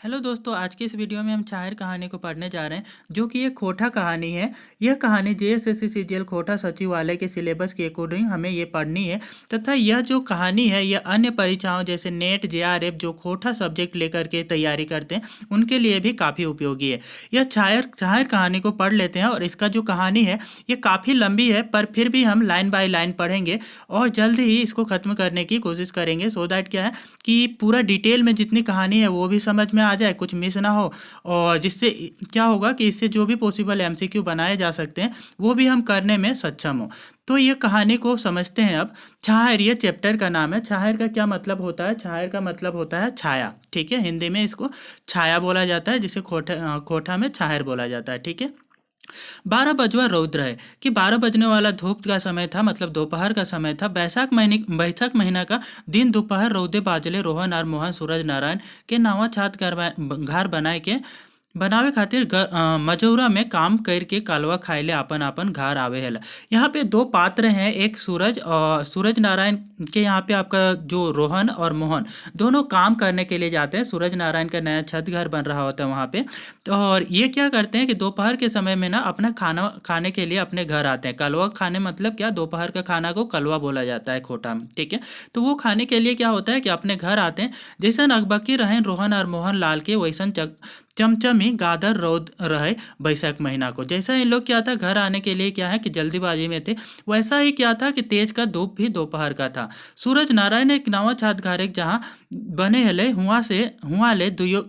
Hello दोस्तों, आज की इस वीडियो में हम शायर कहानी को पढ़ने जा रहे हैं जो कि एक खोटा कहानी है। यह कहानी जेएसएससी सीजीएल खोटा सचिवालय के सिलेबस के अकॉर्डिंग हमें ये पढ़नी है तथा यह जो कहानी है यह अन्य परीक्षाओं जैसे नेट जेआरएफ जो खोटा सब्जेक्ट लेकर के तैयारी करते हैं उनके लिए भी काफ़ी उपयोगी है। यह शायर शायर कहानी को पढ़ लेते हैं और इसका जो कहानी है ये काफ़ी लंबी है पर फिर भी हम लाइन बाय लाइन पढ़ेंगे और जल्द ही इसको ख़त्म करने की कोशिश करेंगे सो दैट क्या है कि पूरा डिटेल में जितनी कहानी है वो भी समझ में आ जाए, कुछ मिस ना हो। और जिससे क्या होगा कि इससे जो भी पॉसिबल एमसीक्यू बनाए जा सकते हैं वो भी हम करने में सक्षम हो। तो ये कहानी को समझते हैं अब। छाहर ये चैप्टर का नाम है। छाहर का क्या मतलब होता है? छाहर का मतलब होता है छाया। ठीक है, हिंदी में इसको छाया बोला जाता है, जिसे खोटा में छाहर बोला जाता है। ठीक है। 12 बजवा रौद्र है कि 12 बजने वाला धूप का समय था, मतलब दोपहर का समय था। बैसाख महीना का दिन दोपहर रौदे बाजले रोहन और मोहन सूरज नारायण के नावा छात घर बनाए के बनावे खातिर मजौरा में काम करके कालवा खाइले आपन आपन घर आवे है। यहाँ पे दो पात्र हैं, एक सूरज और सूरज नारायण के यहाँ पे आपका जो रोहन और मोहन दोनों काम करने के लिए जाते हैं। सूरज नारायण का नया छत घर बन रहा होता है वहाँ पे। तो और ये क्या करते हैं कि दोपहर के समय में ना अपना खाना खाने के लिए अपने घर आते हैं। कलवा खाने मतलब क्या, दोपहर का खाना को कलवा बोला जाता है खोटा में। ठीक है। तो वो खाने के लिए क्या होता है कि अपने घर आते हैं। जैसन अकबकी रहें रोहन और मोहन लाल के वैसन चमचमी गादर रौद रहे बैसाख महीना को। जैसा इन लोग क्या था, घर आने के लिए क्या है कि जल्दीबाजी में थे, वैसा ही क्या था कि तेज का धूप भी दोपहर का था। सूरज नारायण एक नावा छात घारे जहाँ बने हले हुआ ले दुयो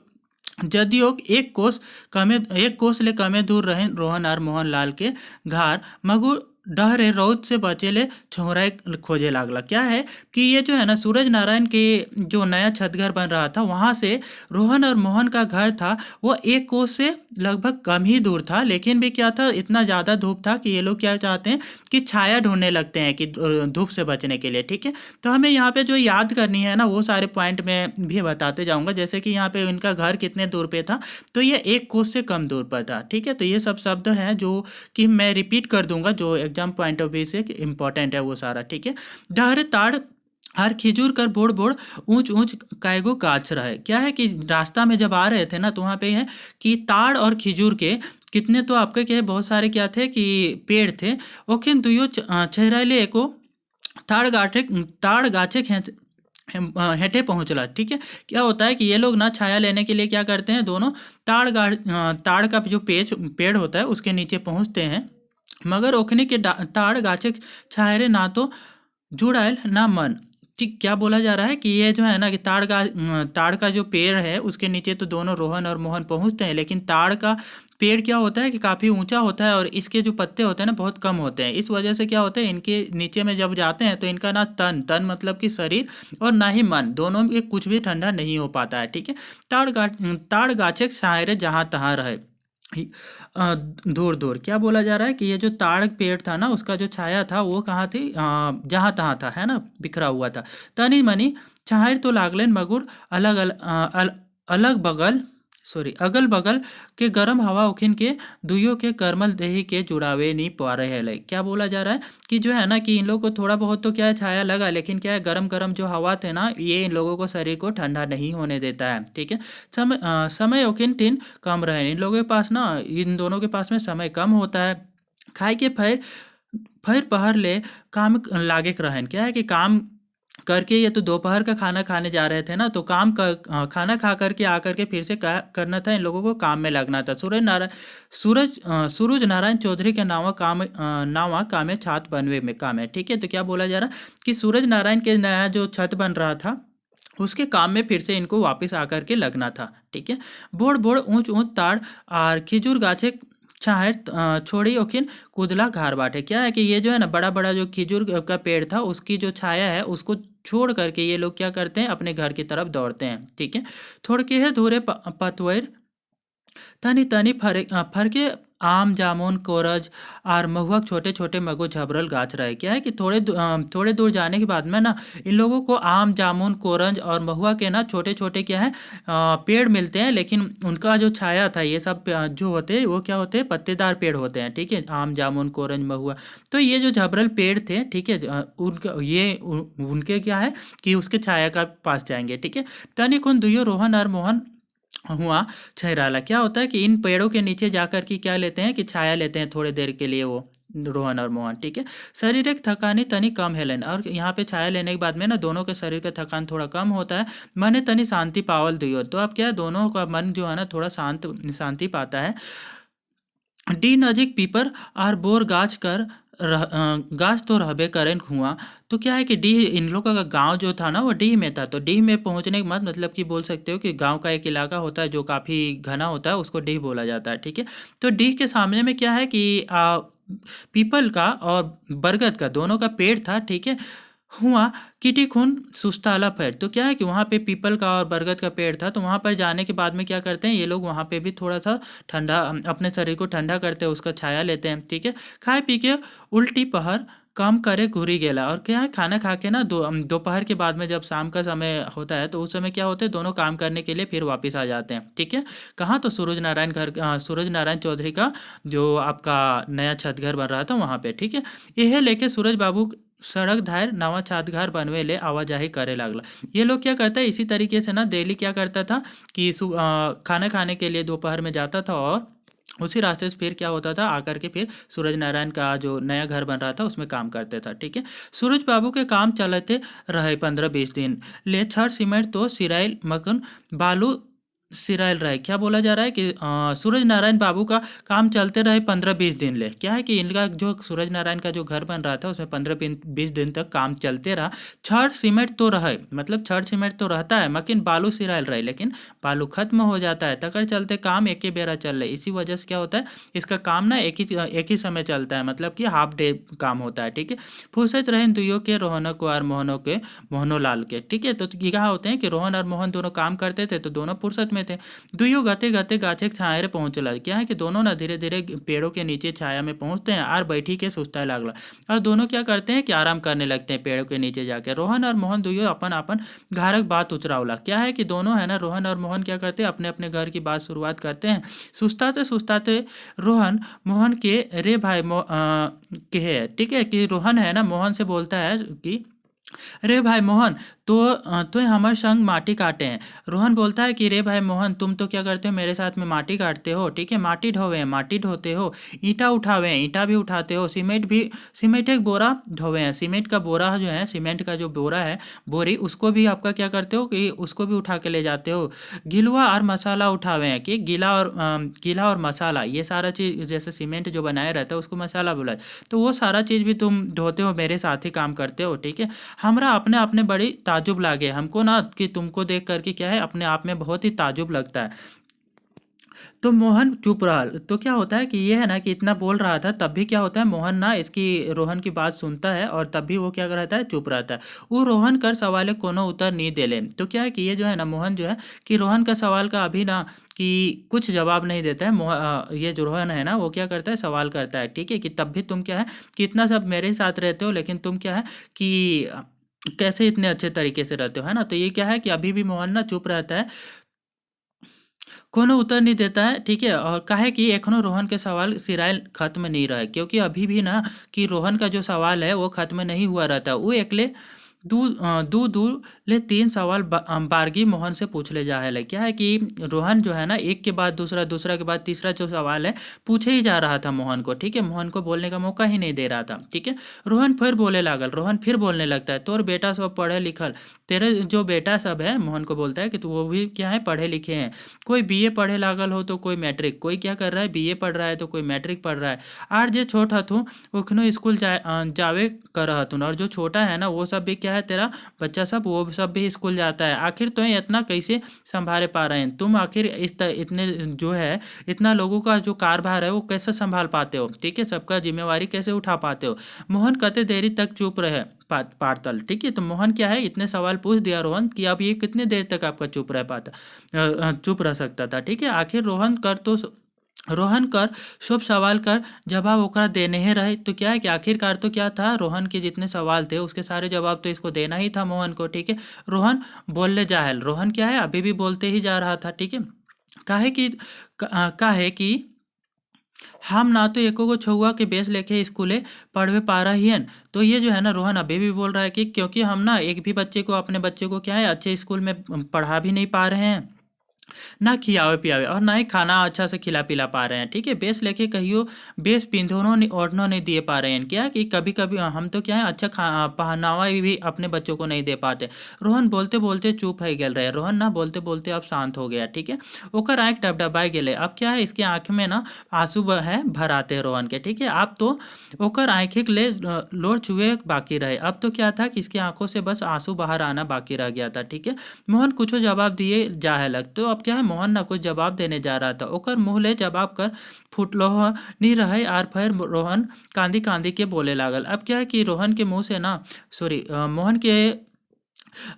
जदियो एक कोस ले कमे दूर रहे रोहन और मोहन लाल के घर मगु डहरे रौद से बचेले छोरा खोजे लागला। क्या है कि ये जो है ना, सूरज नारायण के जो नया छत घर बन रहा था वहां से रोहन और मोहन का घर था वो एक कोस से लगभग कम ही दूर था। लेकिन भी क्या था, इतना ज़्यादा धूप था कि ये लोग क्या चाहते हैं कि छाया ढूंढने लगते हैं कि धूप से बचने के लिए। ठीक है। तो हमें यहाँ पे जो याद करनी है ना वो सारे पॉइंट में भी बताते जाऊंगा। जैसे कि यहाँ पे इनका घर कितने दूर पे था, तो ये एक कोस से कम दूर पर था। ठीक है। तो ये सब शब्द हैं जो कि मैं रिपीट कर दूंगा, जो एग्जाम पॉइंट ऑफ व्यू से इंपॉर्टेंट है वो सारा। ठीक है। डहरे ताड़ हर खिजूर कर बोड़ बोड़ ऊंच ऊंच कायगो गाछ रहे। क्या है कि रास्ता में जब आ रहे थे ना तो वहाँ पे है कि ताड़ और खिजूर के कितने तो आपके क्या है, बहुत सारे क्या थे कि पेड़ थे। ओखिन दुयो चेहराइले एको ताड़ गाछे हेठे पहुंचला। ठीक है। क्या होता है कि ये लोग ना छाया लेने के लिए क्या करते हैं, दोनों ताड़ का जो पेड़ होता है उसके नीचे पहुंचते हैं। मगर ओखने के ताड़ गाछे छायरे ना तो जुड़ायल ना मन। ठीक, क्या बोला जा रहा है कि ये जो है ना कि ताड़ का जो पेड़ है उसके नीचे तो दोनों रोहन और मोहन पहुंचते हैं, लेकिन ताड़ का पेड़ क्या होता है कि काफ़ी ऊंचा होता है और इसके जो पत्ते होते हैं ना बहुत कम होते हैं। इस वजह से क्या होता है, इनके नीचे में जब जाते हैं तो इनका ना तन मतलब कि शरीर और ना ही मन, दोनों में कुछ भी ठंडा नहीं हो पाता है। ठीक है। ताड़ गाछे शायरे जहाँ तहाँ रहे दूर दूर। क्या बोला जा रहा है कि ये जो ताड़ पेड़ था ना उसका जो छाया था वो कहाँ थी, जहाँ तहाँ था, है ना, बिखरा हुआ था। तनी मनी छायर तो लागलेन मगुर अलग बगल अगल बगल के गरम हवा उखिन के दुइयों के करमल देही के जुड़ावे नहीं पा रहे हैं। क्या बोला जा रहा है कि जो है ना कि इन लोगों को थोड़ा बहुत तो क्या है छाया लगा, लेकिन क्या है गरम गरम जो हवा थे ना ये इन लोगों को शरीर को ठंडा नहीं होने देता है। ठीक है। समय ओकिन टिन कम रहे। इन लोगों के पास ना, इन दोनों के पास में समय कम होता है। खाए के फैर फैर पहर ले काम लागे के रहन। क्या है कि काम करके ये तो दोपहर का खाना खाने जा रहे थे ना, तो खाना खा करके आकर के फिर से क्या करना था, इन लोगों को काम में लगना था। सूरज नारायण चौधरी के नावा कामे छत बनवे में काम है। ठीक है। तो क्या बोला जा रहा है कि सूरज नारायण के नया जो छत बन रहा था उसके काम में फिर से इनको वापस आकर के लगना था। ठीक है। बोड़ बोड़ ऊंच ऊंच ताड़ और खिजूर गाछे छाहे छोड़ी ओखिन कुदला घार बाटे। क्या है कि ये जो है ना बड़ा बड़ा जो खिजूर का पेड़ था उसकी जो छाया है उसको छोड़ करके ये लोग क्या करते हैं, अपने घर की तरफ दौड़ते हैं। ठीक है। थोड़ के है धूरे पतवैर तनी तनी फरके आम जामुन कोरज और महुआ छोटे छोटे मगो झबरल गाछ रहे। क्या है कि थोड़े दूर जाने के बाद में ना इन लोगों को आम जामुन कोरंज और महुआ के ना छोटे छोटे क्या है पेड़ मिलते हैं, लेकिन उनका जो छाया था ये सब जो होते हैं वो क्या होते हैं, पत्तेदार पेड़ होते हैं। ठीक है। आम जामुन कोरंज महुआ, तो ये जो झबरल पेड़ थे, ठीक है, उनके क्या है कि उसके छाया का पास जाएंगे। ठीक है। तनिक उन दुयो रोहन और मोहन हुआ छहराला। क्या होता है कि इन पेड़ों के नीचे जाकर के क्या लेते हैं कि छाया लेते हैं थोड़ी देर के लिए वो रोहन और मोहन, ठीक है। शारीरिक थकानी तनी कम हेलन, और यहाँ पे छाया लेने के बाद में ना दोनों के शरीर का थकान थोड़ा कम होता है। मने तनी शांति पावल दियो, तो अब क्या है दोनों का मन जो है ना थोड़ा शांति पाता है। डी नजीक पीपर और बोर गाछ तो रहबे करें हुआ। तो क्या है कि डीह इन लोगों का गांव जो था ना वो डीह में था, तो डीह में पहुंचने के बाद मतलब कि बोल सकते हो कि गांव का एक इलाका होता है जो काफ़ी घना होता है, उसको डीह बोला जाता है, ठीक है। तो डीह के सामने में क्या है कि पीपल का और बरगद का दोनों का पेड़ था, ठीक है। हुआ किटी खून सुस्ताला पेड़, तो क्या है कि वहाँ पे पीपल का और बरगद का पेड़ था, तो वहाँ पर जाने के बाद में क्या करते हैं ये लोग वहाँ पे भी थोड़ा सा ठंडा अपने शरीर को ठंडा करते हैं, उसका छाया लेते हैं, ठीक है। खाए पी के उल्टी पहर काम करे घूरी गेला, और क्या है खाना खा के ना दोपहर के बाद में जब शाम का समय होता है तो उस समय क्या होते हैं दोनों काम करने के लिए फिर वापस आ जाते हैं, ठीक है। कहाँ तो सूरज नारायण चौधरी का जो आपका नया छत घर बन रहा था वहाँ पे, ठीक है। यह लेके सूरज बाबू सड़क धार नवा छत घर बनवे ले आवाजाही करे लागला। ये लोग क्या करता है इसी तरीके से ना डेली क्या करता था कि खाना खाने के लिए दोपहर में जाता था, और उसी रास्ते से फिर क्या होता था आकर के फिर सूरज नारायण का जो नया घर बन रहा था उसमें काम करते था, ठीक है। सूरज बाबू के काम चलते रहे 15-20 दिन ले, छड़ सीमेंट तो सिराइल मकन बालू सिराइल रहे। क्या बोला जा रहा है कि सूरज नारायण बाबू का काम चलते रहे 15-20 दिन ले। क्या है कि इनका जो सूरज नारायण का जो घर बन रहा था उसमें 15-20 दिन तक काम चलते रहा। छड़ सीमेंट तो रहे, मतलब छड़ सीमेंट तो रहता है मकिन बालू सिराइल रहे, लेकिन बालू खत्म हो जाता है तकर चलते काम एक ही बेरा चल रहे। इसी वजह से क्या होता है इसका काम ना एक ही समय चलता है, मतलब कि हाफ डे काम होता है, ठीक है। फुर्सत रहे दुइयों के रोहनक और मोहनो लाल के, ठीक है। तो ये कहा होते हैं कि रोहन और मोहन दोनों काम करते थे तो दोनों फुर्सत में थे। दुइयों गाते गाते गाछे छाया रे पहुंचला। क्या है कि दोनों ना धीरे धीरे पेड़ों के नीचे छाया में पहुंचते हैं और बैठी के सुस्ता लागला, और दोनों क्या करते हैं कि आराम करने लगते हैं पेड़ों के नीचे जाके। रोहन और मोहन दुइयों अपन अपन घरक बात उचरावला। क्या है कि दोनों है ना रोहन और मोहन क्या करते हैं अपने अपने घर की बात शुरुआत करते हैं। सुस्ताते सुस्ताते रोहन मोहन के रे भाई के है, ठीक है, कि रोहन है ना मोहन से बोलता है कि रे भाई मोहन, तो हमारे संग माटी काटे हैं। रोहन बोलता है कि रे भाई मोहन तुम तो क्या करते हो मेरे साथ में माटी काटते हो, ठीक है। माटी ढोवे हैं माटी ढोते हो, ईंटा उठावे हैं ईंटा भी उठाते हो, सीमेंट एक बोरा ढोवे हैं, सीमेंट का बोरा जो है सीमेंट का जो बोरा है बोरी उसको भी आपका क्या करते हो कि उसको भी उठा के ले जाते हो। गिलवा और मसाला उठावे हैं कि गीला और मसाला ये सारा चीज़ जैसे सीमेंट जो बनाया रहता है उसको मसाला बोला है, तो वो सारा चीज़ भी तुम ढोते हो मेरे साथ ही काम करते हो, ठीक है। हमरा अपने अपने बड़ी ताजुब लागे हमको ना कि तुमको देख करके क्या है अपने आप में बहुत ही ताजुब लगता है। तो मोहन चुप रहा। तो क्या होता है कि ये है ना कि इतना बोल रहा था तब भी क्या होता है मोहन ना इसकी रोहन की बात सुनता है और तब भी वो क्या रहता है चुप रहता है। वो रोहन कर सवाल कोनो उत्तर नहीं दे ले। तो क्या है कि ये जो है ना मोहन जो है कि रोहन का सवाल का अभी ना कि कुछ जवाब नहीं देता है। ये जो रोहन है ना वो क्या करता है सवाल करता है, ठीक है, कि तब भी तुम क्या है कि इतना सब मेरे साथ रहते हो लेकिन तुम क्या है कि कैसे इतने अच्छे तरीके से रहते हो, है ना। तो ये क्या है कि अभी भी मोहन ना चुप रहता है, कोनो उत्तर नहीं देता है, ठीक है। और काहे कि एखनो रोहन के सवाल सिराइल खत्म नहीं रहे, क्योंकि अभी भी ना कि रोहन का जो सवाल है वो खत्म नहीं हुआ रहता। वो एकले दू दू ले 3 सवाल बारगी मोहन से पूछ ले जा है। क्या है कि रोहन जो है ना एक के बाद दूसरा दूसरा के बाद तीसरा जो सवाल है पूछे ही जा रहा था मोहन को, ठीक है। मोहन को बोलने का मौका ही नहीं दे रहा था, ठीक है। रोहन फिर बोले लागल, रोहन फिर बोलने लगता है तोर बेटा सब पढ़े लिखल, तेरे जो बेटा सब है मोहन को बोलता है कि तो वो भी क्या है पढ़े लिखे हैं। कोई बीए पढ़े लागल हो तो कोई मैट्रिक, कोई क्या कर रहा है बीए पढ़ रहा है तो कोई मैट्रिक पढ़ रहा है। आर जे छोट हथुन उखनो स्कूल जावे कर हथुन, और जो छोटा है ना वो सब भी क्या है तेरा बच्चा सब वो सब भी स्कूल जाता है। आखिर तो इतना कैसे संभाले पा रहे हैं तुम, आखिर इतने जो है इतना लोगों का जो कारभार है वो कैसे संभाल पाते हो, ठीक है, सबका जिम्मेवारी कैसे उठा पाते हो। मोहन कते देरी तक चुप रहे पार्तल, ठीक है। तो मोहन क्या है इतने सवाल पूछ दिया रोहन कि अब ये कितने देर तक आपका चुप रह सकता था, ठीक है। आखिर रोहन कर सब सवाल कर जवाब ओकरा देने ही रहे। तो क्या है कि आखिरकार तो क्या था रोहन के जितने सवाल थे उसके सारे जवाब तो इसको देना ही था मोहन को, ठीक है। रोहन बोलने जाहल, रोहन क्या है अभी भी बोलते ही जा रहा था, ठीक है। काहे कि हम ना तो एको गो छुआ के बेस लेके स्कूले पढ़वे पा रही हैं। तो ये जो है ना रोहन अभी भी बोल रहा है कि क्योंकि हम ना एक भी बच्चे को अपने बच्चे को क्या है अच्छे स्कूल में पढ़ा भी नहीं पा रहे हैं, ना खियावे पियावे और ना ही खाना अच्छा से खिला पिला पा रहे हैं, ठीक है। बेस लेके कहियो बेस पिंधोनो नहीं ओढ़नो नहीं दे पा रहे हैं, क्या कि कभी कभी हम तो क्या है अच्छा पहनावा भी अपने बच्चों को नहीं दे पाते। रोहन बोलते बोलते चुप है गेल रहे, रोहन ना बोलते बोलते अब शांत हो गया, ठीक है। ओकर आँख डबडबाई गेले, अब क्या है इसके आँख में ना आंसू है भर आते हैं रोहन के, ठीक है। अब तो ओकर आँखिक ले लोर चुहे बाकी रहे, अब तो क्या था कि इसकी आंखों से बस आंसू बाहर आना बाकी रह गया था, ठीक है। मोहन कुछ जवाब दिए जाहे लग, तो अब क्या है मोहन ना कुछ जवाब देने जा रहा था, ओकर मुंह ले जवाब कर फुटलो नहीं रहे। आर फिर रोहन कांदी कांदी के बोले लागल, अब क्या है कि रोहन के मुंह से ना सॉरी मोहन के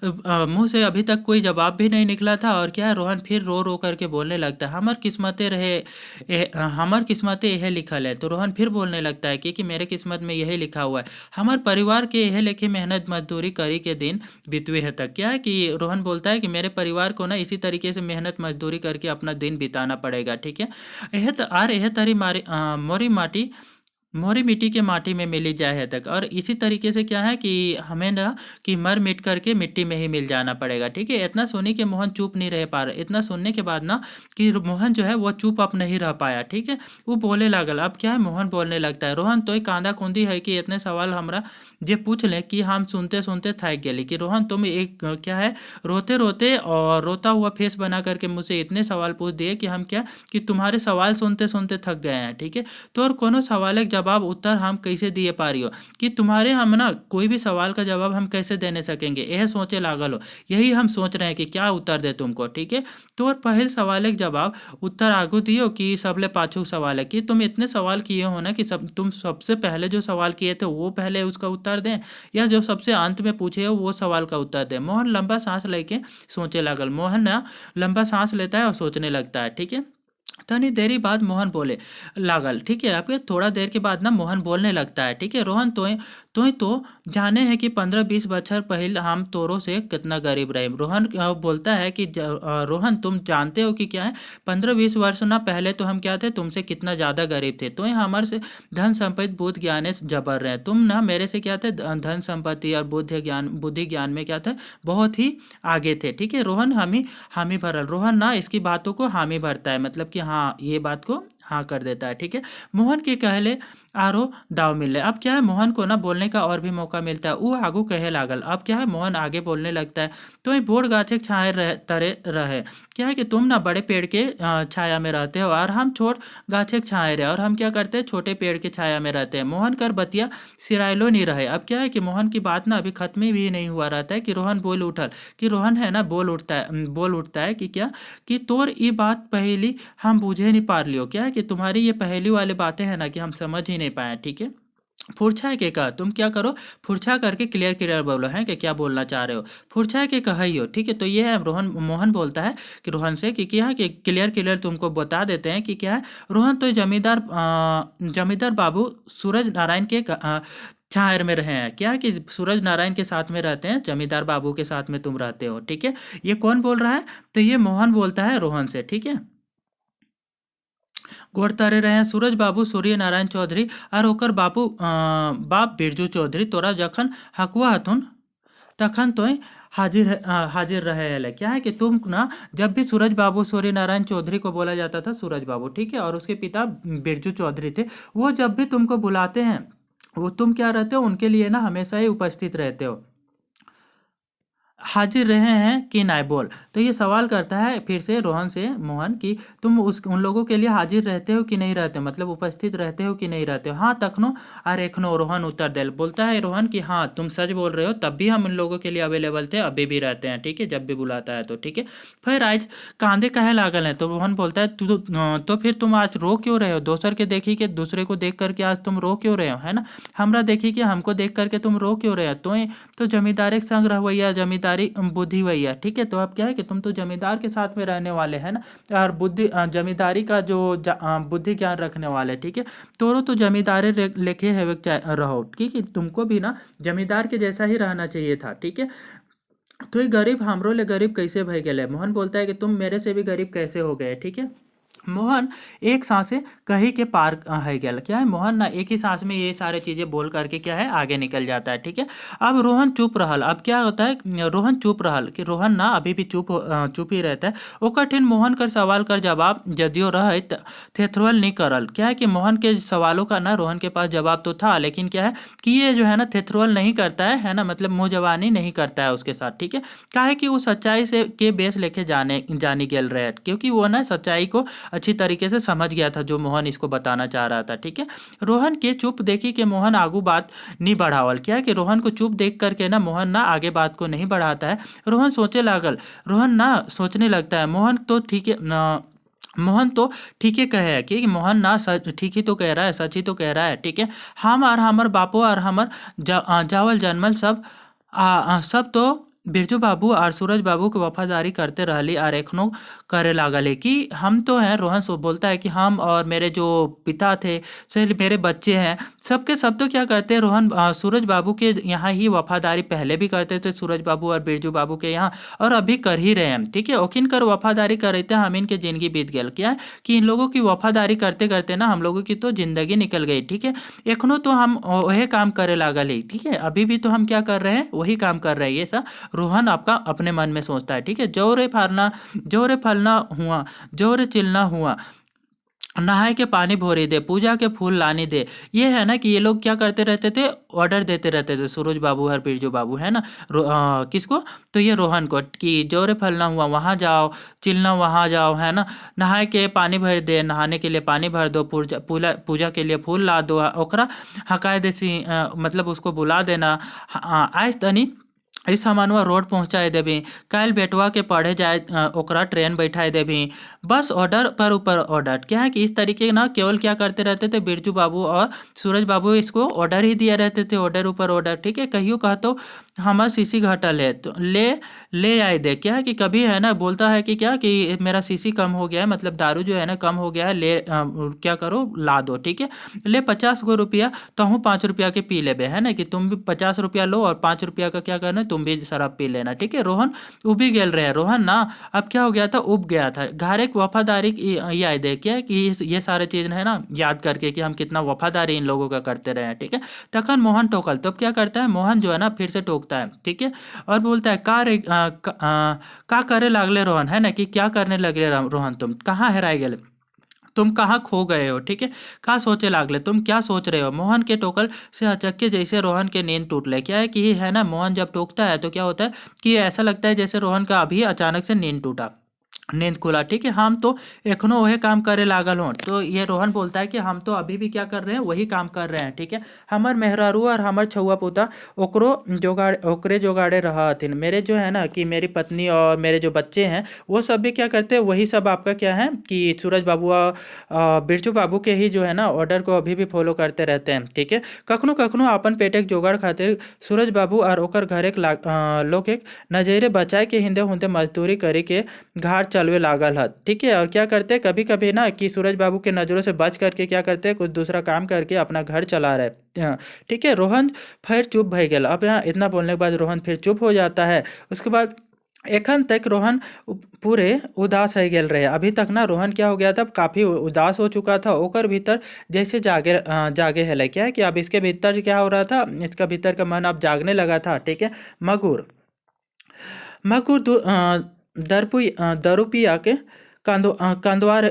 मुंह से अभी तक कोई जवाब भी नहीं निकला था, और क्या है रोहन फिर रो रो करके बोलने लगता है, हमर किस्मतें रहे हमर किस्मतें यह लिखल है। तो रोहन फिर बोलने लगता है कि मेरे किस्मत में यही लिखा हुआ है, हमार परिवार के यह लेके मेहनत मजदूरी करी के दिन बितवे है तक। क्या है कि रोहन बोलता है कि मेरे परिवार को ना इसी तरीके से मेहनत मजदूरी करके अपना दिन बिताना पड़ेगा, ठीक है। यह तरी मारी मोरी माटी मोरी मिट्टी के माटी में मिली जाए है तक, और इसी तरीके से क्या है कि हमें ना कि मर मिट करके मिट्टी में ही मिल जाना पड़ेगा, ठीक है। इतना सुनी कि मोहन चुप नहीं रह पा रहा, इतना सुनने के बाद ना कि मोहन जो है वो चुप अब नहीं रह पाया, ठीक है। वो बोले लागल, अब क्या है मोहन बोलने लगता है, रोहन तो ही कांदा कुंदी है कि इतने सवाल हमरा जे पूछ ले कि हम सुनते सुनते थक गए कि रोहन तुम एक क्या है रोते रोते और रोता हुआ फेस बना करके मुझसे इतने सवाल पूछ दिए कि हम क्या कि तुम्हारे सवाल सुनते सुनते थक गए हैं, ठीक है। तो और कोनो सवाल के जवाब उत्तर हम कैसे दिए पा रही हो कि तुम्हारे हम ना कोई भी सवाल का जवाब हम कैसे देने सकेंगे, यह सोचे लागल हो। यही हम सोच रहे हैं कि क्या उत्तर दे तुमको, ठीक है। तो और पहल सवाल के जवाब उत्तर आगू दियो कि सबले पाछू सवाल है कि तुम इतने सवाल किए हो ना कि तुम सबसे पहले जो सवाल किए थे वो पहले उसका उत्तर दें, या जो सबसे अंत में पूछे हो वो सवाल का उत्तर दें। मोहन लंबा सांस लेके सोचे लागल, मोहन ना लंबा सांस लेता है और सोचने लगता है, ठीक है। तनी देरी बाद मोहन बोले लागल, ठीक है। आपके थोड़ा देर के बाद ना मोहन बोलने लगता है, ठीक है। रोहन तो जाने हैं कि 15-20 बछर पहले हम तोरो से कितना गरीब रहे। रोहन बोलता है कि रोहन तुम जानते हो कि क्या है 15-20 वर्ष ना पहले तो हम क्या थे तुमसे कितना ज़्यादा गरीब थे, तो हमारे से धन संपत्ति बुद्धि ज्ञान से जबर रहे, तुम ना मेरे से क्या थे धन संपत्ति और बुद्धि ज्ञान में क्या थे बहुत ही आगे थे, ठीक है। रोहन हामी भरल, रोहन ना इसकी बातों को हामी भरता है, मतलब कि हाँ ये बात को हाँ कर देता है, ठीक है। मोहन के कहले आरो दाव मिले, अब क्या है मोहन को ना बोलने का और भी मौका मिलता है, वो आगू कहे लागल। अब क्या है मोहन आगे बोलने लगता है, तो ये बोड़ गाछे के छाए तरे रहे, क्या है कि तुम ना बड़े पेड़ के छाया में रहते हो और हम छोट गाछे के छाए रहे, और हम क्या करते हैं छोटे पेड़ के छाया में रहते हैं। मोहन कर बतिया सिराइलो नहीं रहे, अब क्या है कि मोहन की बात ना अभी खत्म भी नहीं हुआ रहता है कि रोहन बोल उठल, कि रोहन है ना बोल उठता है कि क्या कि तोर ये बात पहली हम बूझे नहीं पा लियो, क्या है कि तुम्हारी ये पहली वाली बातें हैं ना कि हम समझ ही नहीं पाए, ठीक है। फुरछा के कहा तुम क्या करो, फुरछा करके क्लियर क्लियर बोलो है कि क्या बोलना चाह रहे हो, फुरछा के कहियो, ठीक है। तो ये है मोहन बोलता है कि रोहन से कि क्या है कि क्लियर क्लियर तुमको बता देते हैं कि क्या है। रोहन तो जमींदार बाबू सूरज नारायण के छायर में रहे हैं, क्या है कि सूरज नारायण के साथ में रहते हैं, जमींदार बाबू के साथ में तुम रहते हो, ठीक है। ये कौन बोल रहा है, तो ये मोहन बोलता है रोहन से, ठीक है। गोड़तारे रहे सूरज बाबू सूर्य नारायण चौधरी और ओकर बाप बिरजू चौधरी तोरा जखन हकुआ हथुन तखन तो हाजिर रहे है, क्या है कि तुम ना जब भी सूरज बाबू सूर्य नारायण चौधरी को बोला जाता था सूरज बाबू, ठीक है, और उसके पिता बिरजू चौधरी थे, वो जब भी तुमको बुलाते हैं वो तुम क्या रहते हो उनके लिए ना हमेशा ही उपस्थित रहते हो, हाजिर रहे हैं कि नहीं बोल। तो ये सवाल करता है फिर से रोहन से मोहन कि तुम उन लोगों के लिए हाजिर रहते हो कि नहीं रहते हो, मतलब उपस्थित रहते हो कि नहीं रहते हो। हाँ तखनो और एखनो, रोहन उत्तर दे बोलता है रोहन कि हाँ तुम सच बोल रहे हो, तब भी हम उन लोगों के लिए अवेलेबल थे, अभी भी रहते हैं, ठीक है, जब भी बुलाता है तो, ठीक है। फिर आज कांदे कहे लागल है, तो रोहन बोलता है तो फिर तुम आज रो क्यों रहे हो, दोसर के देखी के दूसरे को देख करके आज तुम रो क्यों रहे हो, है ना, हमरा देखी कि हमको देख करके तुम रो क्यों रहे हो। तो जमींदारी के संग रहवैया जमींदारी बुद्धि भैया, ठीक है। तो अब क्या है कि तुम तो जमींदार के साथ में रहने वाले हैं ना, और जमींदारी का जो बुद्धि ज्ञान रखने वाले, ठीक है। तोरो तो जमींदारी लेके है रहो, ठीक है, तुमको भी ना जमींदार के जैसा ही रहना चाहिए था, ठीक है। तो ये गरीब हमरो ले गरीब कैसे भय गए, मोहन बोलता है कि तुम मेरे से भी गरीब कैसे हो गए, ठीक है। मोहन एक सांस से कहीं के पार है गया। क्या है, मोहन ना एक ही सांस में ये सारे चीजें बोल करके क्या है आगे निकल जाता है। ठीक है, अब रोहन चुप रहल। अब क्या होता है, रोहन चुप रहल कि रोहन ना अभी भी चुप ही रहता है। ओ कठिन मोहन कर सवाल कर जवाब जदियो रहे थेथरुअल नहीं करल। क्या है कि मोहन के सवालों का ना रोहन के पास जवाब तो था, लेकिन क्या है कि ये जो है ना थेथरुअल नहीं करता है ना, मतलब मुंह जबानी नहीं करता है उसके साथ। ठीक है, क्या है कि वो सच्चाई से के बेस लेके जानी गेल रहे, क्योंकि वो ना सच्चाई को अच्छी तरीके से समझ गया था जो मोहन इसको बताना चाह रहा था। ठीक है, रोहन के चुप देखी कि मोहन आगू बात नहीं बढ़ावल। क्या है कि रोहन को चुप देख करके ना मोहन ना आगे बात को नहीं बढ़ाता है। रोहन सोचे लागल, रोहन ना सोचने लगता है मोहन तो ठीक है मोहन तो ठीक ही कहे है कि मोहन ना सच ठीक ही तो कह रहा है, सच ही तो कह रहा है। ठीक है, हम और हमर बापो और हमर जावल जन्मल सब तो बिरजू बाबू और सूरज बाबू की वफादारी करते रहली और एखनो करे लागले कि हम तो हैं। रोहन सो बोलता है कि हम और मेरे जो पिता थे से मेरे बच्चे हैं, सबके सब तो क्या करते हैं, रोहन सूरज बाबू के यहाँ ही वफादारी पहले भी करते थे, सूरज बाबू और बिरजू बाबू के यहाँ, और अभी कर ही रहे हैं। ठीक है, ओखिन कर वफादारी कर थे हम, इनके जिंदगी बीत गया। क्या है कि इन लोगों की वफादारी करते करते ना हम लोगों की तो जिंदगी निकल गई। ठीक है, एखनो तो हम वही काम करे लागल ही। ठीक है, अभी भी तो हम क्या कर रहे हैं, वही काम कर रहे हैं। ये सब रोहन आपका अपने मन में सोचता है। ठीक है, जोरे फलना हुआ, जोरे चिलना हुआ, नहाए के पानी भोरी दे, पूजा के फूल लानी दे। ये है ना कि ये लोग क्या करते रहते थे, ऑर्डर देते रहते थे, सूरज बाबू और बिरजू बाबू है ना, किसको, तो ये रोहन को कि जोरे फलना हुआ वहाँ जाओ, चिलना वहाँ जाओ, है ना, नहाए के पानी भर दे, नहाने के लिए पानी भर दो, पूजा के लिए फूल ला दो, ओकरा हकाय देसी मतलब उसको बुला देना। आज तनी इस सामानवा रोड पहुँचाए देबी, कल बेटवा के पढ़े जाए ओकरा ट्रेन बैठाए देबी, बस ऑर्डर पर ऊपर ऑर्डर। क्या है कि इस तरीके ना केवल क्या करते रहते थे बिरजू बाबू और सूरज बाबू, इसको ऑर्डर ही दिए रहते थे, ऑर्डर ऊपर ऑर्डर। ठीक है, कहियो कहतो हमार सीसी घटल है तो ले आए दे। क्या है कि कभी है ना बोलता है कि क्या कि मेरा सीसी कम हो गया है, मतलब दारू जो है ना कम हो गया है, क्या करो ला दो। ठीक है, ले 50 गो रुपया, तो हूँ 5 रुपया के पी लेबे, है ना, कि तुम भी 50 रुपया लो और 5 रुपया का क्या करना है, तुम भी शराब पी लेना। ठीक है, रोहन उबी गेल रहे। रोहन ना अब क्या हो गया था, उब गया था। घर एक वफादारी की याद है क्या कि ये सारे चीज है ना याद करके कि हम कितना वफादारी इन लोगों का करते रहे हैं। ठीक है, तखन मोहन टोकल, तो अब क्या करता है मोहन जो है ना फिर से टोकता है। ठीक है, और बोलता है का करे लागले रोहन, है ना, कि क्या करने लगे रोहन, तुम कहाँ हेराए गए, तुम कहाँ खो गए हो। ठीक है, कहाँ सोचे लागले, तुम क्या सोच रहे हो। मोहन के टोकल से अचक्के जैसे रोहन के नींद टूट ले। क्या है कि है ना मोहन जब टोकता है तो क्या होता है कि ऐसा लगता है जैसे रोहन का अभी अचानक से नींद टूटा, नींद खुला। ठीक है, हम तो एखनो वही काम करे लागल हो। तो ये रोहन बोलता है कि हम तो अभी भी क्या कर रहे हैं, वही काम कर रहे हैं। ठीक है, हमर मेहरारू और हमर छुआ पोता ओकरे जोगाड़े रहा हथिन। मेरे जो है ना कि मेरी पत्नी और मेरे जो बच्चे हैं वो सब भी क्या करते हैं, वही सब आपका क्या है कि सूरज बाबू और बिरजू बाबू के ही जो है ना ऑर्डर को अभी भी फॉलो करते रहते हैं। ठीक है, कखनो कखनो अपन पेटे के जोगाड़ खातिर सूरज बाबू और ओकर घर एक लोग एक नजरे बचाए के हिंदे हुंदे मजदूरी करे के घर चलवे लागल है। ठीक है, और क्या करते हैं कभी कभी ना कि सूरज बाबू के नज़रों से बच करके क्या करते हैं कुछ दूसरा काम करके अपना घर चला रहे हैं। ठीक है, रोहन फिर चुप भय गया। अब यहाँ इतना बोलने के बाद रोहन फिर चुप हो जाता है। उसके बाद एखन तक रोहन पूरे उदास है गेल रहे। अभी तक ना रोहन क्या हो गया था, काफ़ी उदास हो चुका था। ओकर भीतर जैसे जागे है क्या है कि अब इसके भीतर क्या हो रहा था, इसका भीतर का मन अब जागने लगा था। ठीक है, मगुर मगुर दारू पिया के कंदवार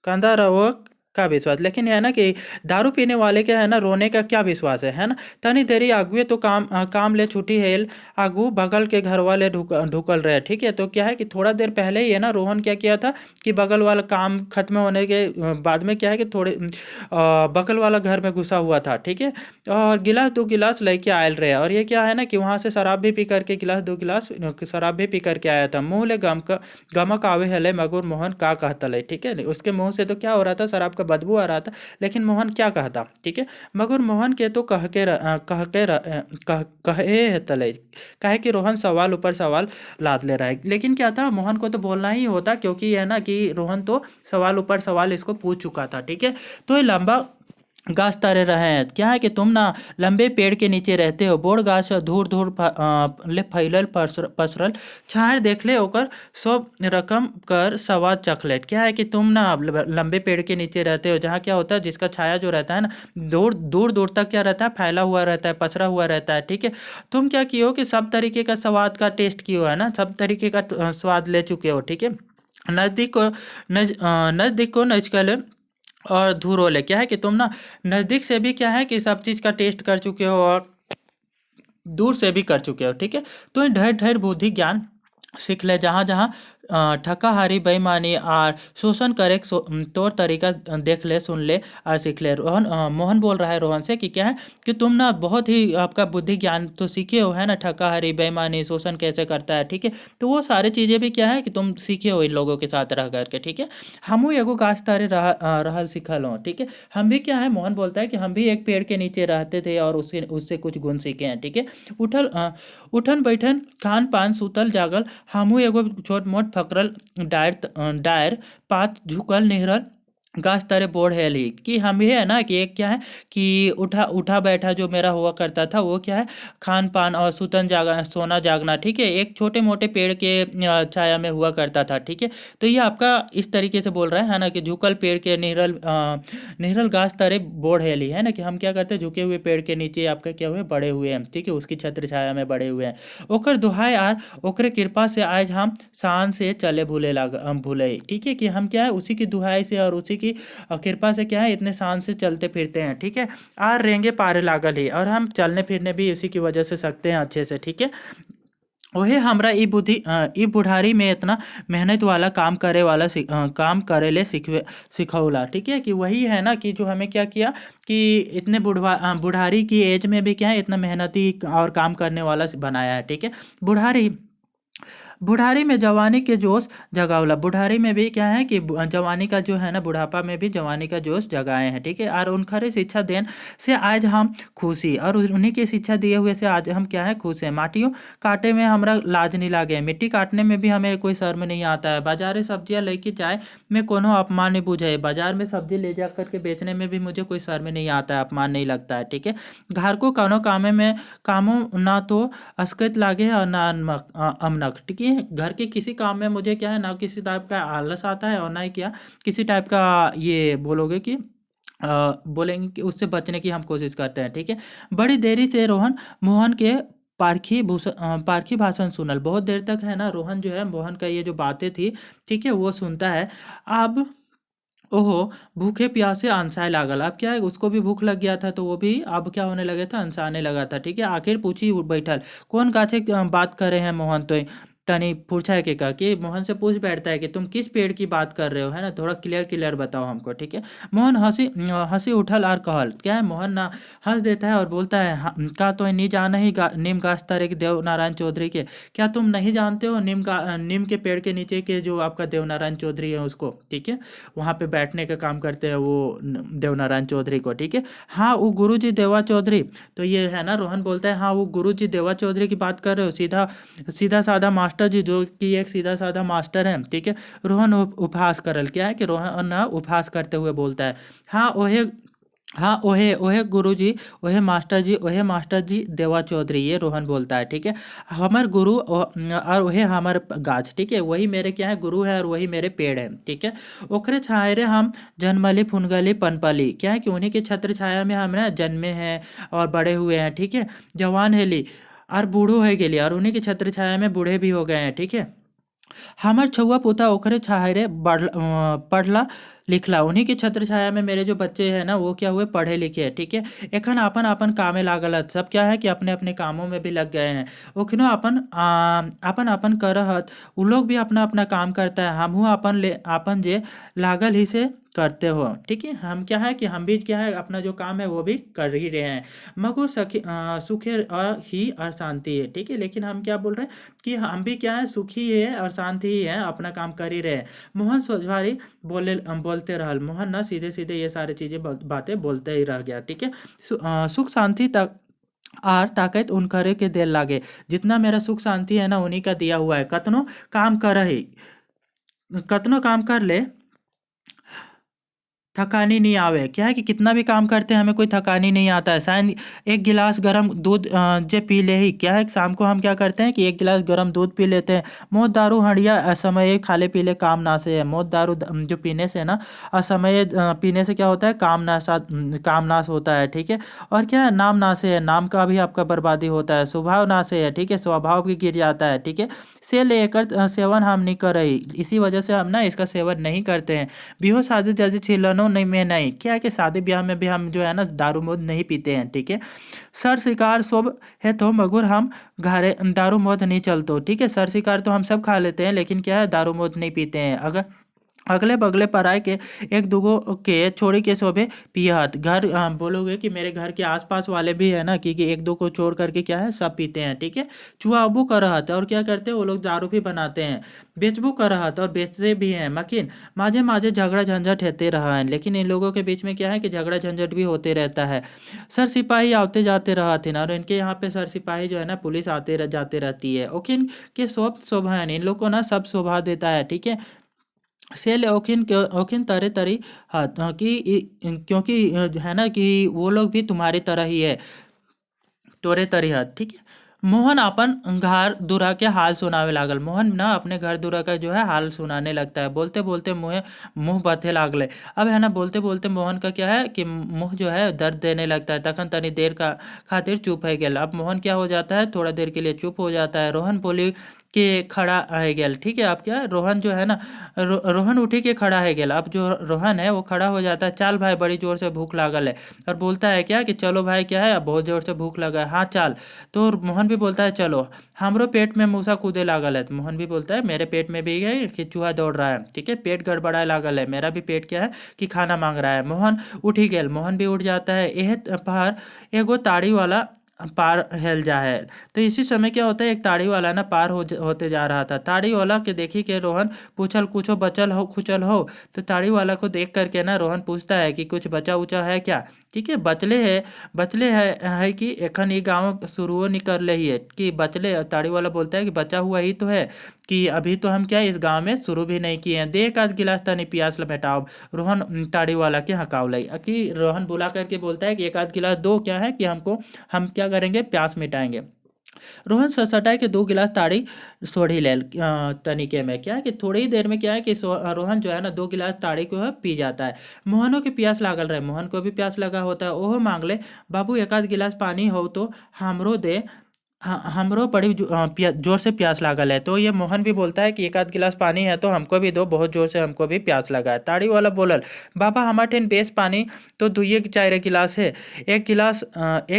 कंधा रहो का विश्वास। लेकिन है ना कि दारू पीने वाले के है ना रोने का क्या विश्वास है ना। तनी देरी आगुए तो काम ले छुट्टी हेल आगू बगल के घर वाले ढुकल रहे। ठीक है, तो क्या है कि थोड़ा देर पहले ही है ना रोहन क्या किया था कि बगल वाला काम खत्म होने के बाद में क्या है कि थोड़े बगल वाला घर में घुसा हुआ था। ठीक है, और गिलास 2 गिलास लेके आयल रहे, और ये क्या है ना कि वहाँ से शराब भी पी करके गिलास 2 गिलास शराब भी पी करके आया था। मुँह ले गमक आवे हले मगुर मोहन का कहतले। ठीक है, उसके मुंह से तो क्या हो रहा था, शराब का बदबू आ रहा था, लेकिन मोहन क्या कहता। ठीक है, मगर मोहन के तो कहे है तले, कहे कि रोहन सवाल ऊपर सवाल लाद ले रहा है। लेकिन क्या था, मोहन को तो बोलना ही होता, क्योंकि है ना कि रोहन तो सवाल ऊपर सवाल इसको पूछ चुका था। ठीक है, तो ये गाछ तरे रहे हैं। क्या है कि तुम ना लंबे पेड़ के नीचे रहते हो, बोड़ गाछ धूर धूर ले फैलल पसरल छाएर देख ले ओकर सब रकम कर स्वाद चखलेट। क्या है कि तुम ना लंबे पेड़ के नीचे रहते हो, जहाँ क्या होता है जिसका छाया जो रहता है ना दूर दूर दूर तक क्या रहता है, फैला हुआ रहता है, पसरा हुआ रहता है। ठीक है, तुम क्या किए हो कि सब तरीके का स्वाद का टेस्ट किए हो, है ना, सब तरीके का स्वाद ले चुके हो। ठीक है, नज़दीक को नज़दीक को नजकल और धुरोले। क्या है कि तुम ना नज़दीक से भी क्या है कि सब चीज़ का टेस्ट कर चुके हो और दूर से भी कर चुके हो। ठीक है, तो ढेर ढेर बुद्धि ज्ञान सीख ले, जहाँ जहाँ ठकाहारी बेईमानी और शोषण करे तौर तरीका देख ले, सुन ले और सीख ले। मोहन बोल रहा है रोहन से कि क्या है कि तुम ना बहुत ही आपका बुद्धि ज्ञान तो सीखे हो, है ना, ठकाहारी बेईमानी शोषण कैसे करता है। ठीक है, तो वो सारी चीज़ें भी क्या है कि तुम सीखे हो इन लोगों के साथ रह करके। ठीक है, हमू एगो गाछ तारे रहल सिखल हो। ठीक है, हम भी क्या है, मोहन बोलता है कि हम भी एक पेड़ के नीचे रहते थे और उसके उससे कुछ गुण सीखे हैं। ठीक है, उठन बैठन खान पान सुतल जागल हमहू एगो छोट मोट फकरल डायर पात झुकल निहरल गाछ तरे बोढ़ हेली। कि हम भी है ना कि एक क्या है कि उठा उठा बैठा जो मेरा हुआ करता था वो क्या है, खान पान और सुतन जागना सोना जागना। ठीक है, एक छोटे मोटे पेड़ के छाया में हुआ करता था। ठीक है, तो ये आपका इस तरीके से बोल रहा है ना कि झुकल पेड़ के निहरल गाछ तरे बोढ़ हेली, है ना, कि हम क्या करते हैं झुके हुए पेड़ के नीचे आपका क्या हुए बड़े हुए हैं। ठीक है, उसकी छत्र छाया में बड़े हुए हैं। ओकर दुहाई आर ओकरे कृपा से आज हम शान से चले भूले। ठीक है, कि हम क्या है उसी की दुहाई से और उसी की कृपा से क्या है इतने शान से चलते फिरते हैं। ठीक है, आर रेंगे पारे लागल ही, और हम चलने फिरने भी इसी की वजह से सकते हैं अच्छे से। ठीक है, वही हमरा ई बुढ़ारी में इतना मेहनत वाला काम करे वाला काम करे ले सिखौला। ठीक है, कि वही है ना कि जो हमें क्या किया कि इतने बुढ़ारी की एज में भी क्या है इतना मेहनती और काम करने वाला बनाया है। ठीक है, बुढ़ारी बुढ़ारी में जवानी के जोश जगावला। बुढ़ारी में भी क्या है कि जवानी का जो है ना, बुढ़ापा में भी जवानी का जोश जगाए हैं। ठीक है, और उनखरे शिक्षा देन से आज हम खुशी, और उन्हीं की शिक्षा दिए हुए से आज हम क्या है खुश हैं। माटियों काटे में हमरा लाज नहीं लागे, मिट्टी काटने में भी हमें कोई शर्म नहीं आता है। बाजारे सब्जियां लेके जाए में कोनो अपमान नहीं बुझे, बाजार में सब्जी ले जा करके बेचने में भी मुझे कोई शर्म नहीं आता है, अपमान नहीं लगता है। ठीक है, घर को कानो कामे में कामों ना तो असकत लागे और ना अमनक। ठीक है, घर के किसी काम में मुझे क्या है ना किसी टाइप का आलस आता है और ना ही क्या किसी टाइप का ये बोलोगे कि बोलेंगे कि उससे बचने की हम कोशिश करते हैं। ठीक है, बड़ी देरी से रोहन मोहन के पारखी भाषण सुनल। बहुत देर तक है ना रोहन जो है मोहन का ये जो बातें थी, ठीक है, वो सुनता है। अब ओहो, भूखे प्यासे अनसाए लागल। अब क्या है उसको भी भूख लग गया था, तो वो भी अब क्या होने लगा था, अनसाने लगा था। ठीक है, आखिर पूछी बैठल कौन गाछे बात कर रहे हैं मोहन, तो तनी पूछा है कि मोहन से पूछ बैठता है कि तुम किस पेड़ की बात कर रहे हो, है ना, थोड़ा क्लियर क्लियर बताओ हमको। ठीक है, मोहन हंसी हंसी उठल और कहल। क्या है, मोहन ना हंस देता है और बोलता है का तो नहीं जाना ही नीम गाछ तारे के देव नारायण चौधरी के। क्या तुम नहीं जानते हो नीम के पेड़ के नीचे के जो आपका देव नारायण चौधरी है उसको। ठीक है, वहाँ पे बैठने का काम करते हैं वो देवनारायण चौधरी को। ठीक है, हाँ वो गुरुजी देवा चौधरी। तो ये है ना रोहन बोलता है हाँ वो गुरुजी देवा चौधरी की बात कर रहे हो, सीधा सीधा साधा मास्टर जी जो कि एक सीधा साधा मास्टर है। ठीक है, रोहन उपहास करल। क्या है कि रोहन ना उपहास करते हुए बोलता है हाँ ओहे, हाँ ओहे ओहे गुरुजी, ओहे मास्टर जी देवा चौधरी, ये रोहन बोलता है। ठीक है, हमर गुरु और वही हमर गाछ। ठीक है, वही मेरे क्या है गुरु है और वही मेरे पेड़ है। ठीक है, ओकरे छाया रे हम जन्मली फुनगली पनपली। क्या है कि उन्हीं के छत्र छाया में हम ना जन्मे हैं और बड़े हुए हैं। ठीक है, जवान हेली और बूढ़ो है गेली, और उन्हीं के छत्र छाया में बूढ़े भी हो गए हैं। ठीक है, हमर छुआ पोता ओकरे छाहरे पढ़ला लिखला। उन्हीं की छत्र छाया में मेरे जो बच्चे हैं ना वो क्या हुए पढ़े लिखे हैं। ठीक है, एखन अपन अपन कामे लागल हत। सब क्या है कि अपने अपने कामों में भी लग गए हैं। ओखनो अपन अपन करहत, उ लोग भी अपना अपना काम करता है। हमहू अपन जे लागल ही से करते हो। ठीक है, हम क्या है कि हम भी क्या है अपना जो काम है वो भी कर ही रहे हैं। मगो सुखे ही और शांति है। ठीक है, लेकिन हम क्या बोल रहे हैं कि हम भी क्या है सुखी है और शांति ही है, अपना काम कर ही रहे हैं। मोहन सोझवारी बोलते रहल। मोहन ना सीधे सीधे ये सारी चीजें बातें बोलते ही रह गया। ठीक है, सुख शांति तक आर ताकत उनकरे के देर लागे। जितना मेरा सुख शांति है ना उन्हीं का दिया हुआ है। कतनो काम कर ले थकानी नहीं आवे। क्या है कि कितना भी काम करते हैं हमें कोई थकानी नहीं आता है। शायद एक गिलास गर्म दूध जे पी ले ही, क्या है कि शाम को हम क्या करते हैं कि एक गिलास गर्म दूध पी लेते हैं। मोत दारू हंडिया असमय खाले पीले काम नासे है। जो पीने से ना असमय पीने से क्या होता है, काम नाश होता है, ठीक है। और क्या है, नाम नासे है, नाम का भी आपका बर्बादी होता है। स्वभाव नासे है, ठीक है, स्वभाव भी गिर जाता है, ठीक है। से लेकर सेवन हम नहीं कर रही, इसी वजह से हम ना इसका सेवन नहीं करते हैं। बिहो शादी जैसे छिलनो नहीं में नहीं, क्या है कि शादी ब्याह में भी हम जो है ना दारू मौत नहीं पीते हैं, ठीक है। सर शिकार सब है तो मगर हम घरे दारू मौत नहीं चलतो, ठीक है। सर शिकार तो हम सब खा लेते हैं, लेकिन क्या है, दारू मौत नहीं पीते हैं। अगर अगले बगले पराए के एक दूगो के छोड़ी के शोभे पियत घर, बोलोगे कि मेरे घर के आसपास वाले भी है ना, क्योंकि एक दो को छोड़ करके क्या है सब पीते हैं, ठीक है। चुआबू कर रहा था और क्या करते हैं वो लोग, दारू भी बनाते हैं। बेचबू कर रहा था और बेचते भी हैं, मकिन माझे माझे झगड़ा झंझट होते रहा है। लेकिन इन लोगों के बीच में क्या है कि झगड़ा झंझट भी होते रहता है। सर सिपाही आते जाते रहा थे ना, और इनके यहाँ पे सर सिपाही जो है ना, पुलिस जाते रहती है। ओकिन के सब शोभा है, इन लोग को ना सब शोभा देता है, ठीक है। सेल ओखिन तरे तरी हाथ क्योंकि है ना कि वो लोग भी तुम्हारी तरह ही है, तोरे तरी हाथ, ठीक है। मोहन अपन घर दुरा के हाल सुनावे लागल। मोहन ना अपने घर दुरा का जो है हाल सुनाने लगता है। बोलते बोलते मुँह मुंह बथे लागले। अब है ना बोलते बोलते मोहन का क्या है कि मुंह जो है दर्द देने लगता है। तखन तनी देर का खातिर चुप है गेल। अब मोहन क्या हो जाता है, थोड़ा देर के लिए चुप हो जाता है। रोहन बोली के खड़ा है गेल, ठीक है। अब क्या है, रोहन जो है ना रोहन उठी के खड़ा है गेल। अब जो रोहन है वो खड़ा हो जाता है। चाल भाई बड़ी जोर से भूख लागल है, और बोलता है क्या कि चलो भाई, क्या है, अब बहुत जोर से भूख लगा है, हाँ चाल। तो मोहन भी बोलता है चलो। हमरो पेट में मूसा कूदे लागल है। तो मोहन भी बोलता है मेरे पेट में भी है कि चूहा दौड़ रहा है, ठीक है, पेट गड़बड़ाए लागल है, मेरा भी पेट क्या है कि खाना मांग रहा है। मोहन उठी गेल, मोहन भी उठ जाता है। एह पहाड़ एगो ताड़ी वाला पार हेल जा है। तो इसी समय क्या होता है, एक ताड़ी वाला ना पार होते जा रहा था। ताड़ी वाला के देखी के रोहन पूछल कुछो बचल हो खुचल हो। तो ताड़ी वाला को देख करके ना रोहन पूछता है कि कुछ बचा उचा है क्या, ठीक है। बचले है कि एखन ये गाँव शुरुओ नहीं कर ले ही है कि बचले। ताड़ी वाला बोलता है कि बचा हुआ ही तो है, कि अभी तो हम क्या इस गांव में शुरू भी नहीं किए हैं। दे एक आध गिलास तनी पियास लपेटाओ। रोहन ताड़ी वाला के हकाव लाई कि रोहन बुला करके बोलता है कि एक आध गिलास दो, क्या है कि हम क्या करेंगे, प्यास मिटाएंगे। रोहन सटसटाए के 2 गिलास ताड़ी सोढ़ी लेल तनिके में, क्या है कि थोड़ी ही देर में क्या है कि रोहन जो है ना 2 गिलास ताड़ी को है पी जाता है। मोहनों की प्यास लागल रहे, मोहन को भी प्यास लगा होता है। ओहो मांग ले, बाबू एक आध गिलास पानी हो तो हमरो दे। हमरो बड़ी जोर से प्यास लागल है। तो ये मोहन भी बोलता है कि एक आध गिलास पानी है तो हमको भी दो, बहुत जोर से हमको भी प्यास लगा है। ताड़ी वाला बोलल, बाबा हमार ठेन बेस पानी तो दुइये चार गिलास है, एक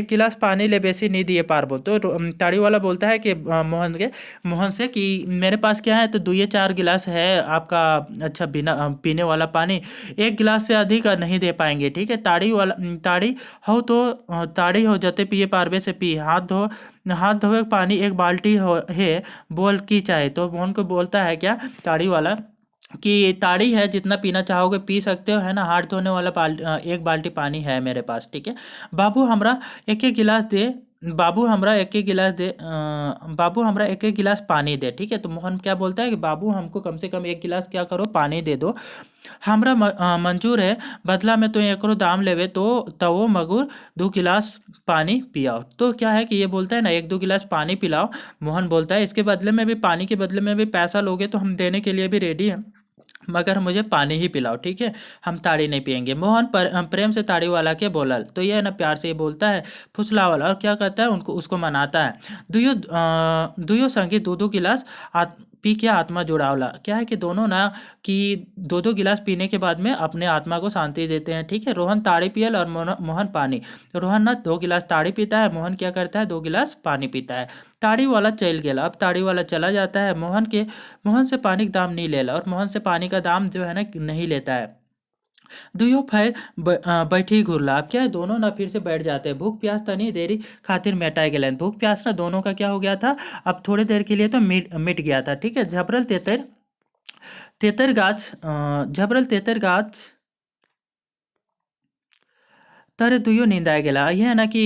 गिलास पानी ले बेसी नहीं दिए पारबो। तो ताड़ी वाला बोलता है कि मोहन से कि मेरे पास क्या है तो दुइये चार गिलास है आपका, अच्छा बिना पीने वाला पानी, एक गिलास से अधिक नहीं दे पाएंगे, ठीक है। ताड़ी हो तो ताड़ी हो जाते पिए पारबे से पी, हाथ धोए पानी एक बाल्टी है, बोल की चाहे। तो मोहन को बोलता है क्या ताड़ी वाला कि ताड़ी है, जितना पीना चाहोगे पी सकते हो, है ना। हाथ धोने वाला एक बाल्टी पानी है मेरे पास, ठीक है। बाबू हमरा एक एक गिलास दे बाबू हमरा एक एक गिलास पानी दे, ठीक है। तो मोहन क्या बोलता है कि बाबू हमको कम से कम एक गिलास क्या करो, पानी दे दो। हमरा मंजूर है, बदला में तो एकरो दाम लेवे तो तवो मगुर 2 गिलास पानी पियाओ। तो क्या है कि ये बोलता है ना 1-2 गिलास पानी पिलाओ। मोहन बोलता है इसके बदले में भी, पानी के बदले में भी पैसा लोगे तो हम देने के लिए भी रेडी हैं, मगर मुझे पानी ही पिलाओ, ठीक है, हम ताड़ी नहीं पियेंगे। मोहन प्रेम से ताड़ी वाला के बोलल। तो ये ना प्यार से ये बोलता है फुसलावल, और क्या करता है उनको उसको मनाता है। दुयो संगी 2-2 गिलास पी के आत्मा जुड़ावला। क्या है कि दोनों ना कि 2-2 गिलास पीने के बाद में अपने आत्मा को शांति देते हैं, ठीक है। रोहन ताड़ी पियल और मोहन पानी। रोहन ना 2 गिलास ताड़ी पीता है, मोहन क्या करता है 2 गिलास पानी पीता है। ताड़ी वाला चल गया। अब ताड़ी वाला चला जाता है। मोहन से पानी का दाम नहीं लेला, और मोहन से पानी का दाम जो है ना नहीं लेता है। दुयो फैर बैठी घुरला। अब क्या है, दोनों ना फिर से बैठ जाते हैं। भूख प्यास तनी देरी खातिर मिटाए गेलन। भूख प्यास ना दोनों का क्या हो गया था, अब थोड़ी देर के लिए तो मिट गया था, ठीक है। झबरल तेतर तेतर गाछ झबरल तेतर गाछ तारे दुयो नींद आ गेला। ये है ना कि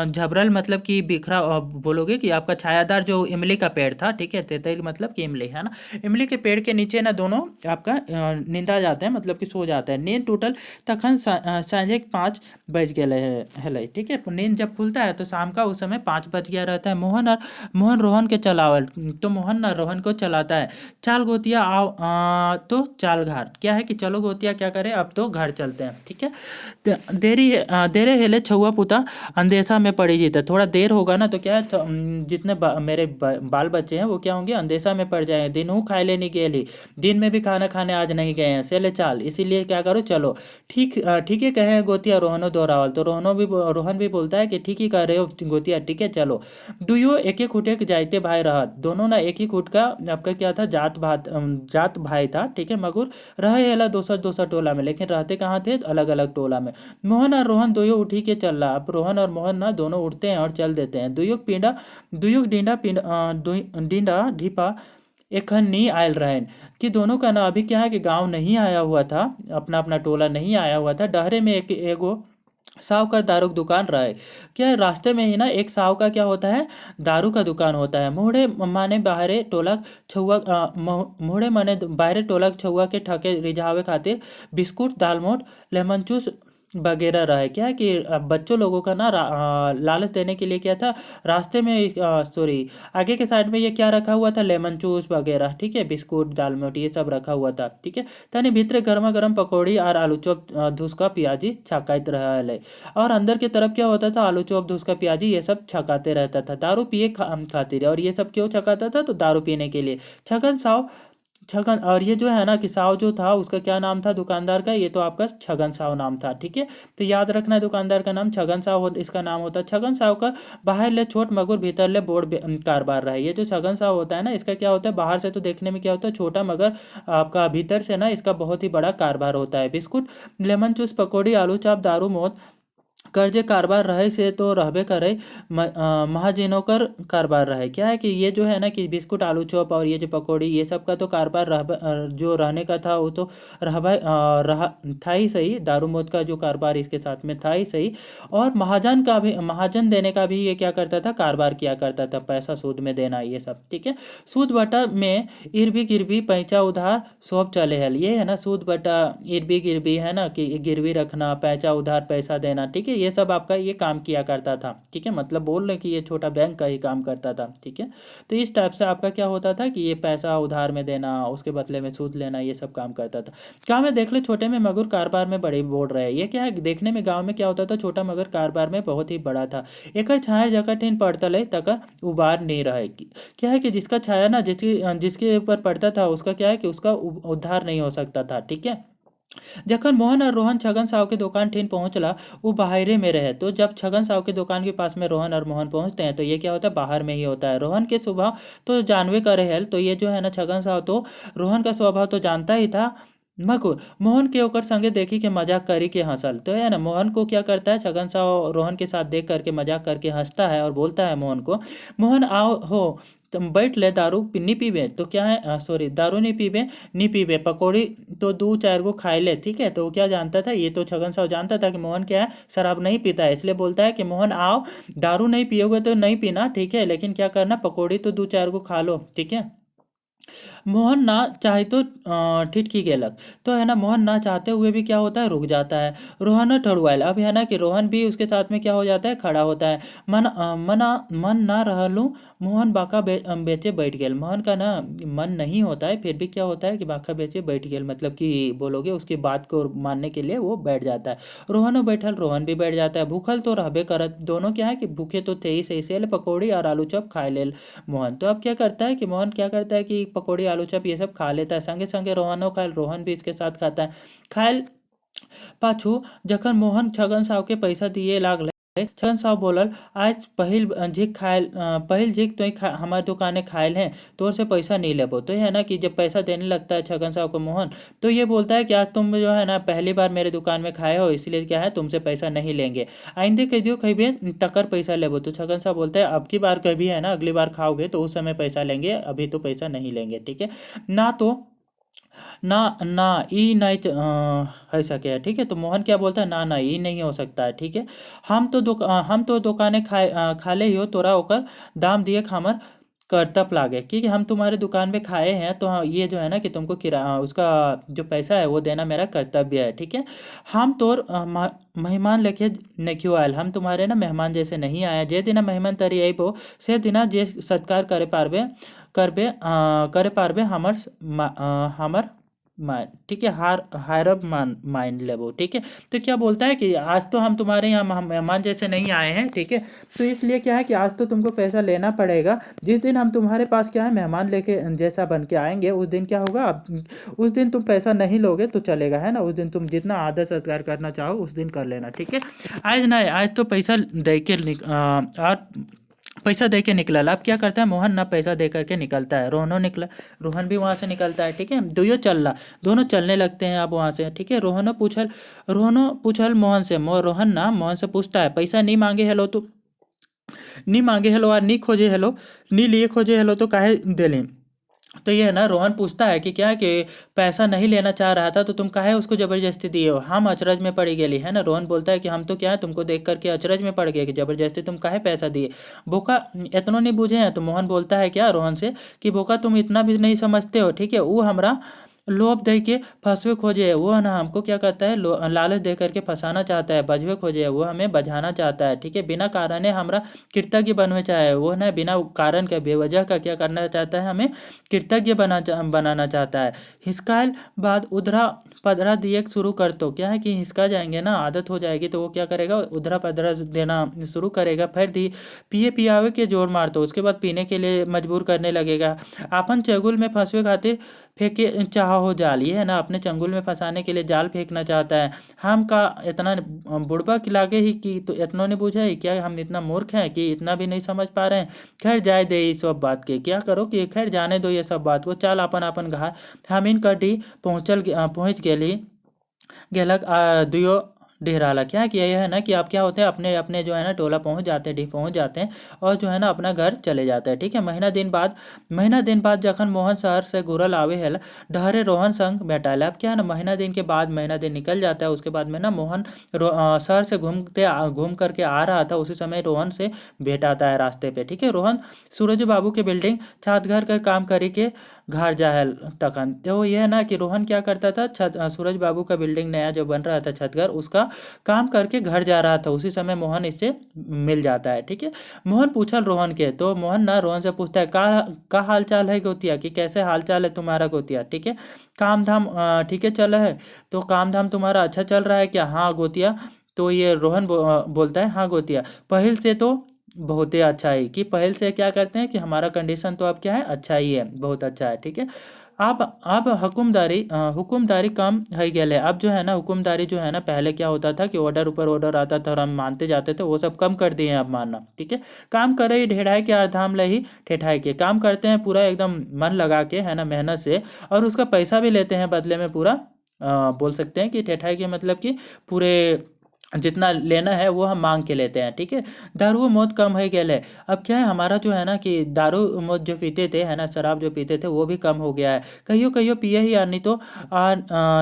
झबरल मतलब कि बिखरा, बोलोगे कि आपका छायादार जो इमली का पेड़ था, ठीक है, तेतैर मतलब कि इमली है ना, इमली के पेड़ के नीचे ना दोनों आपका नींदा जाते हैं, मतलब कि सो जाते हैं। नींद टूटल तखन साँझे 5 बज गेले हलै, ठीक है। नींद जब खुलता है तो शाम का उस समय 5 बज गया रहता है। मोहन रोहन के चलावल, तो मोहन ना रोहन को चलाता है। चाल गोतिया आओ, तो चाल घर, क्या है कि चलो गोतिया क्या करे, अब तो घर चलते हैं, ठीक है। देरे हेले छुआ पुता अंदेशा में पड़ी जीते। थोड़ा देर होगा ना तो क्या है, तो जितने मेरे बाल बच्चे हैं वो क्या होंगे, अंदेशा में पड़ जाएंगे। दिन हूँ खाए लेने के लिए, दिन में भी खाना खाने आज नहीं गए हैं, सेले चाल, इसीलिए क्या करो चलो। ठीक है कहे गोतिया रोहनो दोहरावल, तो रोहन भी बोलता है कि ठीक ही कह रहे हो गोतिया, ठीक है चलो। दुयो एक एक खुटे के जाते भाई रहा, दोनों ना एक ही खुट का आपका क्या था, जात भाई था, ठीक है। मगर रहे अला दोसर दोसर टोला में, लेकिन रहते कहाँ थे, अलग अलग टोला में। मोहन और रोहन दोनों उठी के चल रहा। अब रोहन और मोहन ना दोनों उठते हैं और चल देते हैं। दुयुक डींडा डींडा ढीपा एखन नहीं आयल रहन, कि दोनों का ना अभी क्या है कि गांव नहीं आया हुआ था, अपना अपना टोला नहीं आया हुआ था। डहरे में एक एगो साहूकार दारू की दुकान रहे। क्या है, रास्ते में ही ना एक साहू का क्या होता है, दारू का दुकान होता है। माने बाहरे टोलक छुआ मोहड़े माने बाहरे टोलक छुआ के ठके रिझावे खातिर बिस्कुट दालमोट लेमन जूस वगैरह रहे। क्या है कि बच्चों लोगों का ना लालच देने के लिए क्या था, रास्ते में सॉरी आगे के साइड में ये क्या रखा हुआ था, लेमन जूस वगैरह, ठीक है, बिस्कुट दालमोट ये सब रखा हुआ था, ठीक है। तनी भीतर गर्मा गर्म पकौड़ी और आलू चॉप धुसका प्याजी छकाइत रहा है। और अंदर की तरफ क्या होता था, आलू चॉप धुसका प्याजी ये सब छकाते रहता था, दारू पिए खातिर। और ये सब क्यों छकाता था, तो दारू पीने के लिए। छगन साव छगन, और ये जो है ना कि साव जो था उसका क्या नाम था दुकानदार का, ये तो आपका छगन साव नाम था, ठीक है। तो याद रखना है दुकानदार का नाम छगन साव इसका नाम होता है। छगन साव का बाहर ले छोट मगर भीतर ले बोर्ड कारोबार रहा है। ये जो छगन साव होता है ना, इसका क्या होता है, बाहर से तो देखने में क्या होता है छोटा, मगर आपका भीतर से ना इसका बहुत ही बड़ा कारोबार होता है। बिस्कुट लेमन जूस पकौड़ी आलू चाप दारू मौत कर्जे कारोबार रहे से तो रहबे करे, महाजनों कर कारोबार रहे। क्या है कि ये जो है ना कि बिस्कुट आलू चॉप और ये जो पकौड़ी ये सब का तो कारोबार जो रहने का था वो तो रहा था ही सही। दारू मौत का जो कारोबार इसके साथ में था ही सही। और महाजन का भी, महाजन देने का भी ये क्या करता था, कारोबार किया करता था, पैसा सूद में देना ये सब, ठीक है। सूद बटा में इरबी गिरबी पैंचा उधार सब चले हल। ये है ना सूद बटा इरबी गिरबी, है ना कि गिरवी रखना, पैसा उधार पैसा देना, ठीक है, ये सब आपका ये काम किया करता था, ठीक है। मतलब बोल रहे कि ये छोटा बैंक का ही काम करता था, ठीक है। तो इस टाइप से आपका क्या होता था कि ये पैसा उधार में देना, उसके बदले में सूद लेना, ये सब काम करता था। गाँव में देख ले छोटे में मगर कारोबार में बड़े बोल रहे हैं। ये क्या है, देखने में गाँव में क्या होता था, छोटा मगर कारोबार में बहुत ही बड़ा था। एक छाया जगह ठीन पड़तल है तक उबार नहीं रहेगी। क्या है कि जिसका छाया ना जिसके ऊपर पड़ता था उसका क्या है कि उसका उद्धार नहीं हो सकता था, ठीक है। जखन मोहन और रोहन छगन साव के दुकान ठीन पहुंचला, वो बाहरे में रहे। तो जब छगन साव के दुकान के पास में रोहन और मोहन पहुंचते हैं तो ये क्या होता है, बाहर में ही होता है। रोहन के स्वभाव तो जानवे करे है, तो ये जो है ना छगन साव तो रोहन का स्वभाव तो जानता ही था। मगर मोहन के ओकर संगे देखी के मजाक करी के हंसल, तो है ना मोहन को क्या करता है, छगन साव रोहन के साथ देख करके मजाक करके हंसता है और बोलता है मोहन को, मोहन आओ हो तुम बैठ ले, दारू नहीं पीबे तो क्या है, सॉरी दारू नहीं पीबे पकौड़ी तो दो चार गो खाए ले, ठीक है। तो वो क्या जानता था, ये तो छगन साव जानता था कि मोहन क्या है, शराब नहीं पीता है, इसलिए बोलता है कि मोहन आओ, दारू नहीं पियोगे तो नहीं पीना, ठीक है, लेकिन क्या करना, पकौड़ी तो दो चार गो खा लो, ठीक है। मोहन ना चाहे तो ठिठकी गेलक, तो है ना मोहन ना चाहते हुए भी क्या होता है, रुक जाता है। रोहन ठड़ुआल, अब है ना कि रोहन भी उसके साथ में क्या हो जाता है, खड़ा होता है। मन ना रहलू, मोहन बाका बेचे बैठ गेल। मोहन का ना मन नहीं होता है, फिर भी क्या होता है कि बाका बेचे बैठ गेल, मतलब कि बोलोगे उसकी बात को मानने के लिए वो बैठ जाता है। रोहनो बैठल, रोहन भी बैठ जाता है। भूखल तो रहबे करत, दोनों क्या है कि भूखे तो थे ही सही से, पकौड़ी और आलू चॉप खाए ले मोहन। तो अब क्या करता है कि मोहन क्या करता है कि पकौड़ी आलू चप ये सब खा लेता है, संगे संगे रोहनो खाए, रोहन भी इसके साथ खाता है। खाए पाछू जखन मोहन छगन साव के पैसा दिए लागले, छगन साव बोलल, आज पहिल झीक तो हमारे दुकाने खायल है, तोर से पैसा नहीं लेबो। तो ये है ना कि जब पैसा देने लगता है छगन साव को मोहन, तो ये बोलता है कि आज तुम जो है ना पहली बार मेरे दुकान में खाए हो, इसलिए क्या है तुमसे पैसा नहीं लेंगे, आइंदे कह दियो कभी तकर पैसा लेबो। तो छगन साव बोलता है अब की बार कभी है ना, अगली बार खाओगे तो उस समय पैसा लेंगे, अभी तो पैसा नहीं लेंगे, ठीक है। ना तो ना ना ई नहीं है सके है, ठीक है। तो मोहन क्या बोलता है, ना ना ई नहीं हो सकता है, ठीक है। हम तो दुकाने खाले ही हो तोरा ओकर दाम दिए खामर कर्तव्य लागे, क्योंकि हम तुम्हारे दुकान पे खाए हैं तो ये जो है ना कि तुमको उसका जो पैसा है वो देना मेरा कर्तव्य है, ठीक है। हम तोर मेहमान लेके नहीं क्यों आयल, हम तुम्हारे ना मेहमान जैसे नहीं आए, जे दिना मेहमान तरी अइबो से दिना जे सत्कार करे पारबे हमर मान, ठीक है। हारब मान लेबो, ठीक है। तो क्या बोलता है कि आज तो हम तुम्हारे यहाँ मेहमान जैसे नहीं आए हैं, ठीक है। तो इसलिए क्या है कि आज तो तुमको पैसा लेना पड़ेगा। जिस दिन हम तुम्हारे पास क्या है मेहमान लेके जैसा बन के आएंगे, उस दिन क्या होगा, उस दिन तुम पैसा नहीं लोगे तो चलेगा, है ना। उस दिन तुम जितना आदर सत्कार करना चाहो उस दिन कर लेना, ठीक है। आज ना, आज तो पैसा दे के और पैसा दे के निकला। अब क्या करता है मोहन ना, पैसा दे करके निकलता है। रोहनो निकला, रोहन भी वहाँ से निकलता है, ठीक है। दोनों चल रहा, दोनों चलने लगते हैं अब वहाँ से, ठीक है। रोहनो पूछल मोहन से, रोहन ना मोहन से पूछता है, पैसा नहीं मांगे हेलो तो, नहीं मांगे हेलो और नहीं खोजे हेलो, नहीं लिए खोजे हेलो तो काहे दे लें। तो ये है ना, रोहन पूछता है कि क्या कि पैसा नहीं लेना चाह रहा था तो तुम काहे उसको जबरदस्ती दिए हो, हम अचरज में पड़ी गेली, है ना। रोहन बोलता है कि हम तो क्या है तुमको देख करके अचरज में पड़ गए कि जबरदस्ती तुम काहे पैसा दिए, बोका इतना नहीं बुझे हैं। तो मोहन बोलता है क्या रोहन से कि बोका तुम इतना भी नहीं समझते हो, ठीक है। वो हमरा लोभ दे के फंसवे खोजे है, वो है ना हमको क्या करता है, लालच दे करके फंसाना चाहता है, बजवे खोजे है, वो हमें बझाना चाहता है, ठीक है। बिना कारण हमरा कृतज्ञ बनवे चाहे, वो ना बिना कारण के बेवजह का क्या करना चाहता है, हमें कृतज्ञ बनाना चाहता है। हिसकाल बाद उधरा पधरा दिए शुरू कर, तो क्या है कि हिसका जाएंगे ना, आदत हो जाएगी तो वो क्या करेगा, उधरा पधरा देना शुरू करेगा। फिर पिए पियावे के जोर मार, तो उसके बाद पीने के लिए मजबूर करने लगेगा। अपन चगुल में फंसवे खातिर फेंके चाह हो जाल, ये है ना अपने चंगुल में फंसाने के लिए जाल फेंकना चाहता है। हम का इतना बुड़बा लागे ही कि तो इतना नहीं बुझा है क्या, हम इतना मूर्ख हैं कि इतना भी नहीं समझ पा रहे हैं। खैर जाए दे ये सब बात के, क्या करो कि खैर जाने दो ये सब बात को, चल अपन अपन घर हमीन कटी पहुँच गेली गेलक दुयो डेहराला। क्या किया यह है ना कि आप क्या होते हैं अपने अपने जो है ना टोला पहुंच जाते हैं, डी पहुंच जाते हैं और जो है ना अपना घर चले जाते हैं, ठीक है। महीना दिन बाद जखन मोहन शहर से घुरल आवे है डहरे रोहन संग भेटाला। अब क्या है ना महीना दिन के बाद, महीना दिन निकल जाता है, उसके बाद में ना मोहन शहर से घूम करके आ रहा था, उसी समय रोहन से भेंट आता है रास्ते पे, ठीक है। रोहन सूरज बाबू के बिल्डिंग छत घर का काम करे के घर जाहल तखन। तो ये है ना कि रोहन क्या करता था, सूरज बाबू का बिल्डिंग नया जो बन रहा था छत घर, उसका काम करके घर जा रहा था, उसी समय मोहन इससे मिल जाता है, ठीक है। मोहन पूछल रोहन के, तो मोहन ना रोहन से पूछता है का हाल चाल है गोतिया, कि कैसे हाल चाल है तुम्हारा गोतिया, ठीक है। काम धाम ठीक है चल है, तो काम धाम तुम्हारा अच्छा चल रहा है क्या, हाँ गोतिया। तो ये रोहन बोलता है, हाँ गोतिया पहल से तो बहुत ही अच्छा है, कि पहल से क्या करते हैं कि हमारा कंडीशन तो अब क्या है, अच्छा ही है, बहुत अच्छा है, ठीक है। अब हुकुमदारी कम है गेले। अब जो है ना हुकुमदारी जो है ना, पहले क्या होता था कि ऑर्डर ऊपर ऑर्डर आता था और हम मानते जाते थे, वो सब कम कर दिए हैं अब मानना, ठीक है। काम करे ही ढेढ़ाई के आधाम ले ही ठेठाई के, काम करते हैं पूरा एकदम मन लगा के, है ना, मेहनत से, और उसका पैसा भी लेते हैं बदले में पूरा। बोल सकते हैं कि ठेठाई के मतलब कि पूरे जितना लेना है वो हम मांग के लेते हैं, ठीक है। दारू मौत कम है गेले। अब क्या है हमारा जो है ना कि दारू मौत जो पीते थे, है ना, शराब जो पीते थे वो भी कम हो गया है। कहियो कहियो पिए ही या नहीं तो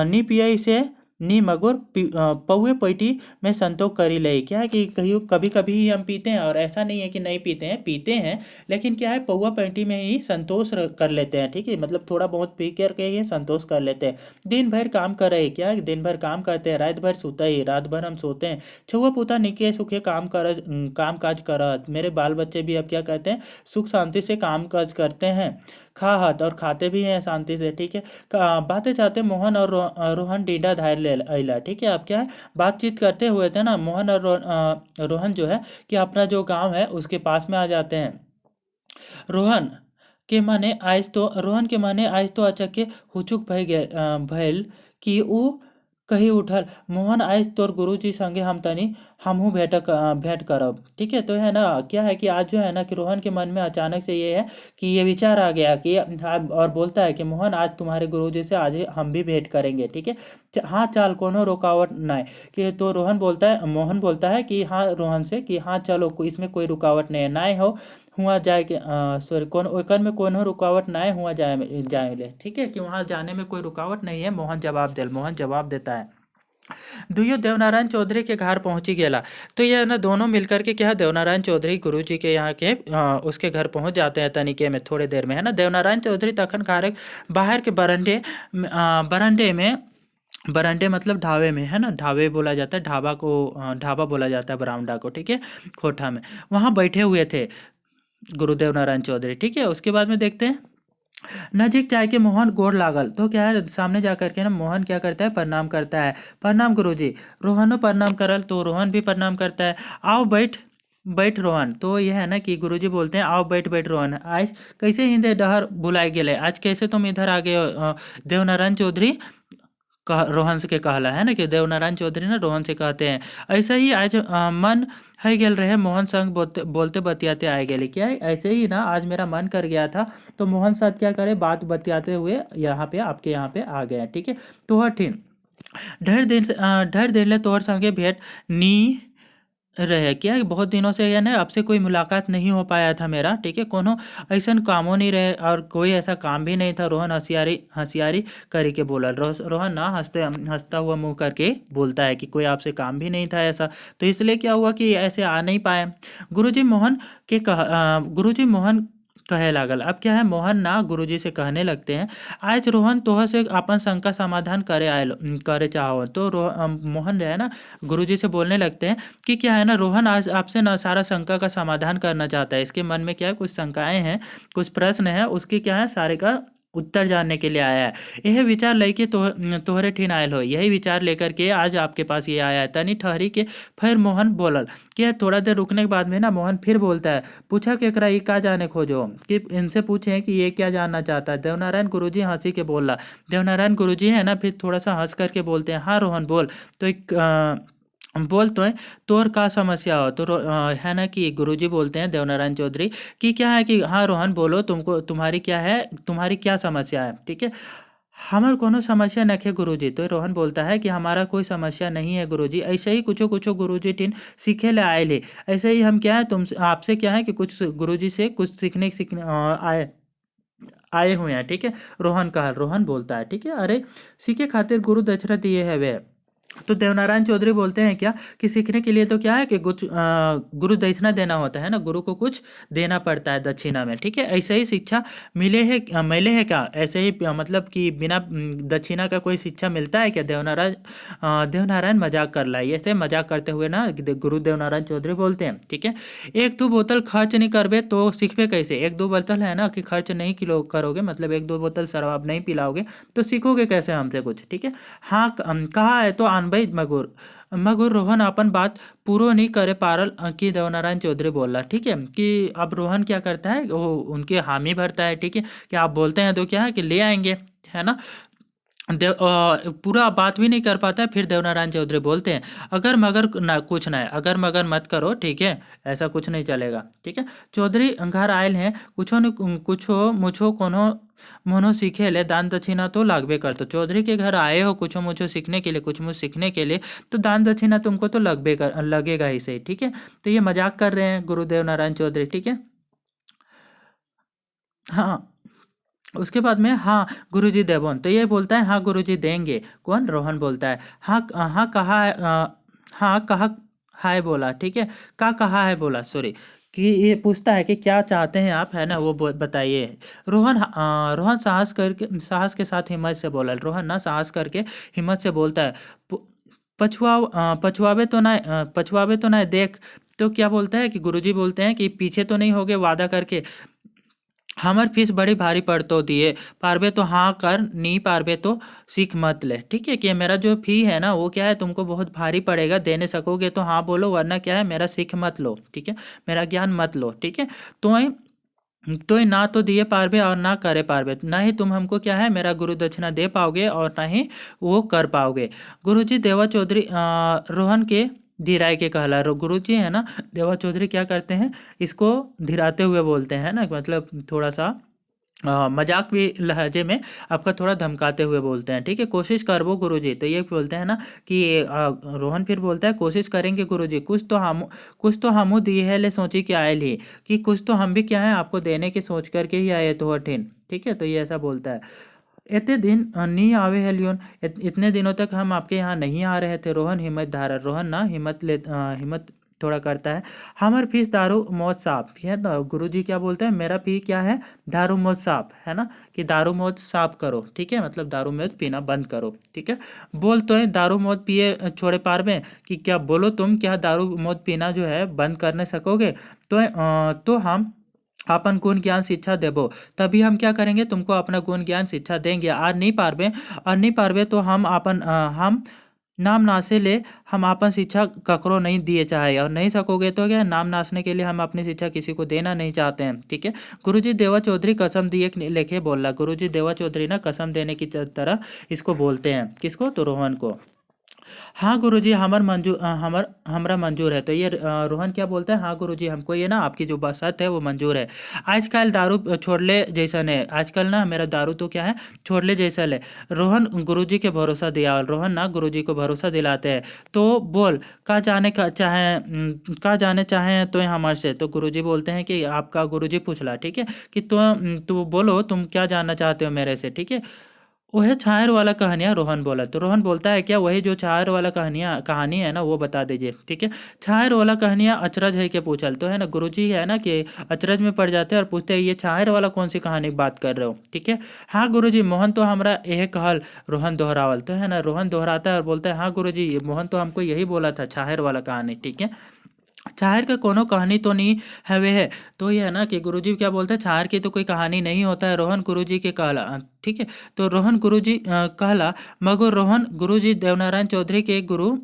नी पिए से नी मगुर पौए पैटी में संतोष करी ले। क्या है कि कहियो कभी कभी ही हम पीते हैं, और ऐसा नहीं है कि नहीं पीते हैं, लेकिन क्या है पौआ पैटी में ही संतोष कर लेते हैं, ठीक है। मतलब थोड़ा बहुत पी करके ही संतोष कर लेते हैं। दिन भर काम कर रहे, क्या दिन भर काम करते हैं, रात भर सोते ही, रात भर हम सोते हैं। छुआ पुता निके सुखे काम काज करत, मेरे बाल बच्चे भी अब क्या करते हैं, सुख शांति से काम काज करते हैं, खा हाथ और खाते भी हैं शांति से, ठीक है। बातें चाहते मोहन और रोहन डीडा धार ले अला, ठीक है। अब क्या है बातचीत करते हुए थे ना मोहन और रोहन जो है कि अपना जो गांव है उसके पास में आ जाते हैं। रोहन रोहन के माने आज तो अचके हुचुक भइल कि ऊ कही उठल, मोहन आज तोर गुरुजी संगे हम तनी हमहू भेंट करब, ठीक है। तो है ना क्या है कि आज जो है ना कि रोहन के मन में अचानक से ये है कि ये विचार आ गया कि और बोलता है कि मोहन आज तुम्हारे गुरुजी से आज हम भी भेंट करेंगे, ठीक है। हाँ चाल कोनो रुकावट नहीं, कि तो मोहन बोलता है कि हाँ रोहन से कि हाँ चलो इसमें कोई रुकावट नहीं है, ना हो हुआ जाए कि सॉरी कौन ओकर में कोनो रुकावट ना हुआ जाए जाए, ठीक है, कि वहाँ जाने में कोई रुकावट नहीं है। मोहन जवाब देता है। दुइयो देवनारायण चौधरी के घर पहुंची गेला। तो यह ना दोनों मिलकर के क्या देवनारायण चौधरी गुरुजी के यहाँ के उसके घर पहुंच जाते हैं तनिके में, थोड़े देर में, है ना। देवनारायण चौधरी तखन घर बाहर के बरंडे में बरांडे मतलब ढाबे में, है ना, ढाबे बोला जाता है, ढाबा बोला जाता है बरामदा को, ठीक है, कोठा में वहाँ बैठे हुए थे गुरुदेव नारायण चौधरी, ठीक है। उसके बाद में देखते हैं नजीक जाके मोहन गोड़ लागल। तो क्या है, सामने जा करके ना मोहन क्या करता है, प्रणाम करता है। प्रणाम गुरुजी। रोहनो प्रणाम करल, तो रोहन भी प्रणाम करता है। आओ बैठ बैठ रोहन। तो यह है ना कि गुरुजी बोलते हैं आओ बैठ बैठ रोहन, आज कैसे हिंदे डहर बुलाए गेले, आज कैसे तुम इधर आ गए हो? देवनारायण चौधरी रोहन से के कहला, है ना, कि देवनारायण चौधरी ना रोहन से कहते हैं ऐसा ही आज मन है गेल रहे मोहन संग बोलते बोलते बतियाते आए गेले। क्या है, ऐसे ही ना आज मेरा मन कर गया था, तो मोहन साथ क्या करे, बात बतियाते हुए यहाँ पे आपके यहाँ पे आ गया, ठीक है। तो वह ठीक ढेर दिन ले तोहर संगे भेंट नी रहे। क्या है, बहुत दिनों से यानी आपसे कोई मुलाकात नहीं हो पाया था मेरा, ठीक है, कोनो ऐसा कामों नहीं रहे और कोई ऐसा काम भी नहीं था। रोहन हंसियारी हंसियारी करी के बोला। रोहन ना हंसता हुआ मुंह करके बोलता है कि कोई आपसे काम भी नहीं था ऐसा, तो इसलिए क्या हुआ कि ऐसे आ नहीं पाए। गुरुजी मोहन कहे लागल। अब क्या है, मोहन ना गुरुजी से कहने लगते हैं आज रोहन तोह से अपन शंका समाधान करे चाहो। तो मोहन जो है ना गुरुजी से बोलने लगते हैं कि क्या है ना, रोहन आज आपसे ना सारा शंका का समाधान करना चाहता है। इसके मन में क्या है, कुछ शंकाएं हैं, कुछ प्रश्न है, उसकी क्या है सारे का उत्तर जानने के लिए आया है। यह विचार लेके तोहरे ठिन आयल हो, यही विचार लेकर के आज आपके पास ये आया है। तनी ठहरी के फिर मोहन बोलल कि थोड़ा देर रुकने के बाद में ना मोहन फिर बोलता है पूछा कि एकरा ये क्या जाने खोजो, कि इनसे पूछे कि ये क्या जानना चाहता है। देवनारायण गुरुजी हंसी के बोला। देवनारायण गुरुजी है ना फिर थोड़ा सा हंस करके बोलते हैं हाँ रोहन बोल। तो एक बोल तो है तोर का समस्या हो। तो है ना कि गुरुजी बोलते हैं देवनारायण चौधरी कि क्या है कि हाँ रोहन बोलो, तुमको तुम्हारी क्या है, तुम्हारी क्या समस्या है, ठीक है। हमार कोनो समस्या नखे गुरुजी। तो रोहन बोलता है कि हमारा कोई समस्या नहीं है गुरुजी, ऐसे ही कुछ कुछ गुरुजी टीन सीखे ले आए ले, ऐसे ही हम क्या है तुम आपसे क्या है कि कुछ गुरुजी से कुछ सीखने आए आए हुए हैं, ठीक है। रोहन बोलता है, ठीक है, अरे सीखे खातिर गुरु दक्षिणा दिए है वे। तो देवनारायण चौधरी बोलते हैं क्या कि सीखने के लिए तो क्या है कि गुरु दक्षिणा देना होता है ना, गुरु को कुछ देना पड़ता है दक्षिणा में, ठीक है। ऐसे ही शिक्षा मिले है क्या, ऐसे ही मतलब कि बिना दक्षिणा का कोई शिक्षा मिलता है क्या? देवनारायण मजाक कर ला, ऐसे मजाक करते हुए ना गुरु देवनारायण चौधरी बोलते हैं, ठीक है। एक दो बोतल खर्च नहीं करबे तो सीखबे कैसे? एक दो बोतल है ना कि खर्च नहीं किलो करोगे, मतलब एक दो बोतल शराब नहीं पिलाओगे तो सीखोगे कैसे हमसे कुछ, ठीक है। हाँ कहा है तो अनबई मगुर रोहन अपन बात पूरो नहीं करे पारल कि देवनारायण चौधरी बोला, ठीक है, कि अब रोहन क्या करता है वो उनके हामी भरता है, ठीक है, कि आप बोलते हैं तो क्या है कि ले आएंगे, है ना। पूरा बात भी नहीं कर पाता है। फिर देवनारायण चौधरी बोलते हैं अगर मगर ना कुछ ना है, अगर मगर मत करो, ठीक है, ऐसा कुछ नहीं चलेगा, ठीक है। चौधरी घर आयल हैं कुछो मुछो कोनो मोनो सीखे ले दान दक्षिणा तो लागबे कर। तो चौधरी के घर आए हो कुछो मुझो सीखने के लिए, कुछ मुझ सीखने के लिए, तो दान दक्षिणा तुमको तो लगेगा ही सही, ठीक है। तो ये मजाक कर रहे हैं गुरुदेव नारायण चौधरी, ठीक है। हाँ उसके बाद में हाँ गुरुजी देवोन, तो ये बोलता है हाँ गुरुजी देंगे। कौन? रोहन बोलता है हाँ हाँ कहा है हाँ कहा है बोला, ठीक है, का कहा है बोला, सॉरी, कि ये पूछता है कि क्या चाहते हैं आप, है ना, वो बताइए। रोहन साहस के साथ हिम्मत से बोला। रोहन ना साहस करके हिम्मत से बोलता है पछुआवे तो ना देख। तो क्या बोलता है कि गुरुजी बोलते हैं कि पीछे तो नहीं हो गए वादा करके, हमर फीस बड़ी भारी पड़तो दिए, पारबे तो हाँ कर, नहीं पारबे तो सीख मत ले, ठीक है, कि मेरा जो फी है ना वो क्या है तुमको बहुत भारी पड़ेगा, देने सकोगे तो हाँ बोलो, वरना क्या है मेरा सीख मत लो, ठीक है, मेरा ज्ञान मत लो, ठीक है। तो ना तो दिए पारबे और ना करे पारबे, ना ही तुम हमको क्या है मेरा गुरु दक्षिणा दे पाओगे और ना ही वो कर पाओगे। गुरुजी देवा चौधरी रोहन के धीराय के कहला। गुरुजी है ना देवा चौधरी क्या करते हैं, इसको धीराते हुए बोलते हैं ना, मतलब थोड़ा सा मजाक भी लहजे में आपका थोड़ा धमकाते हुए बोलते हैं, ठीक है। कोशिश करबो गुरुजी, तो ये बोलते हैं ना कि रोहन फिर बोलता है कोशिश करेंगे गुरुजी, कुछ तो हम दिए है ले सोची कि आयल ही, कि कुछ तो हम भी क्या है आपको देने की सोच करके ही आए तो हठिन, ठीक है। तो ये ऐसा बोलता है। इतने दिन नहीं आवे है लियोन, इतने दिनों तक हम आपके यहाँ नहीं आ रहे थे रोहन, हिम्मत धारा रोहन ना हिम्मत थोड़ा करता है। हमार फीस दारू मौत साफ है ना, गुरुजी क्या बोलते हैं, मेरा फी क्या है, दारू मौत साफ है ना, कि दारू मौत साफ करो, ठीक है, मतलब दारू मौत पीना बंद करो, ठीक है। बोल तो है दारू मौत पिए छोड़े पार में, कि क्या बोलो तुम, क्या दारू मौत पीना जो है बंद करने सकोगे, तो हम अपन गुण ज्ञान शिक्षा देबो, तभी हम क्या करेंगे, तुमको अपना गुण ज्ञान शिक्षा देंगे। और नहीं पारबे तो हम नाम नासे ले, हम अपन शिक्षा ककरो नहीं दिए चाहे, और नहीं सकोगे तो क्या, नाम नासने के लिए हम अपनी शिक्षा किसी को देना नहीं चाहते हैं, ठीक है। गुरुजी देवा चौधरी कसम दिए लेके बोल रहा, गुरुजी देवा चौधरी ना कसम देने की तरह इसको बोलते हैं, किसको, तो रोहन को। हाँ गुरुजी, हमरा मंजूर है, तो ये रोहन क्या बोलता है, हाँ गुरुजी हमको ये ना आपकी जो शर्त है वो मंजूर है। आजकल दारू छोड़ ले जैसन है, आजकल ना मेरा दारू तो क्या है छोड़ ले जैसा है। रोहन गुरुजी के भरोसा दिया, और रोहन ना गुरुजी को भरोसा दिलाते हैं। तो बोल का जाने चाहे तो हमारे से, तो गुरुजी बोलते हैं कि आपका, गुरुजी पूछला, ठीक है, कि तू बोलो तुम क्या जानना चाहते हो मेरे से, ठीक है। वह छायर वाला कहानियाँ, रोहन बोला, तो रोहन बोलता है क्या, वही जो छायर वाला कहानी है ना वो बता दीजिए, ठीक है। छायर वाला कहानियाँ अचरज है के पूछल, तो है ना गुरुजी है ना कि अचरज में पड़ जाते हैं और पूछते हैं ये छायर वाला कौन सी कहानी की बात कर रहे हो, ठीक है। हाँ गुरुजी, मोहन तो हमरा यह कहल, रोहन दोहरावल, तो है ना रोहन दोहराता है और बोलता है हाँ गुरुजी, मोहन तो हमको यही बोला था, छायर वाला कहानी, ठीक है। छायर का कोनो कहानी तो नहीं हवे है, तो ये है ना कि गुरुजी क्या बोलते हैं, छायर की तो कोई कहानी नहीं होता है, रोहन गुरुजी के कहला, ठीक है। तो रोहन गुरुजी कहला, मगर रोहन गुरुजी देवनारायण चौधरी के गुरु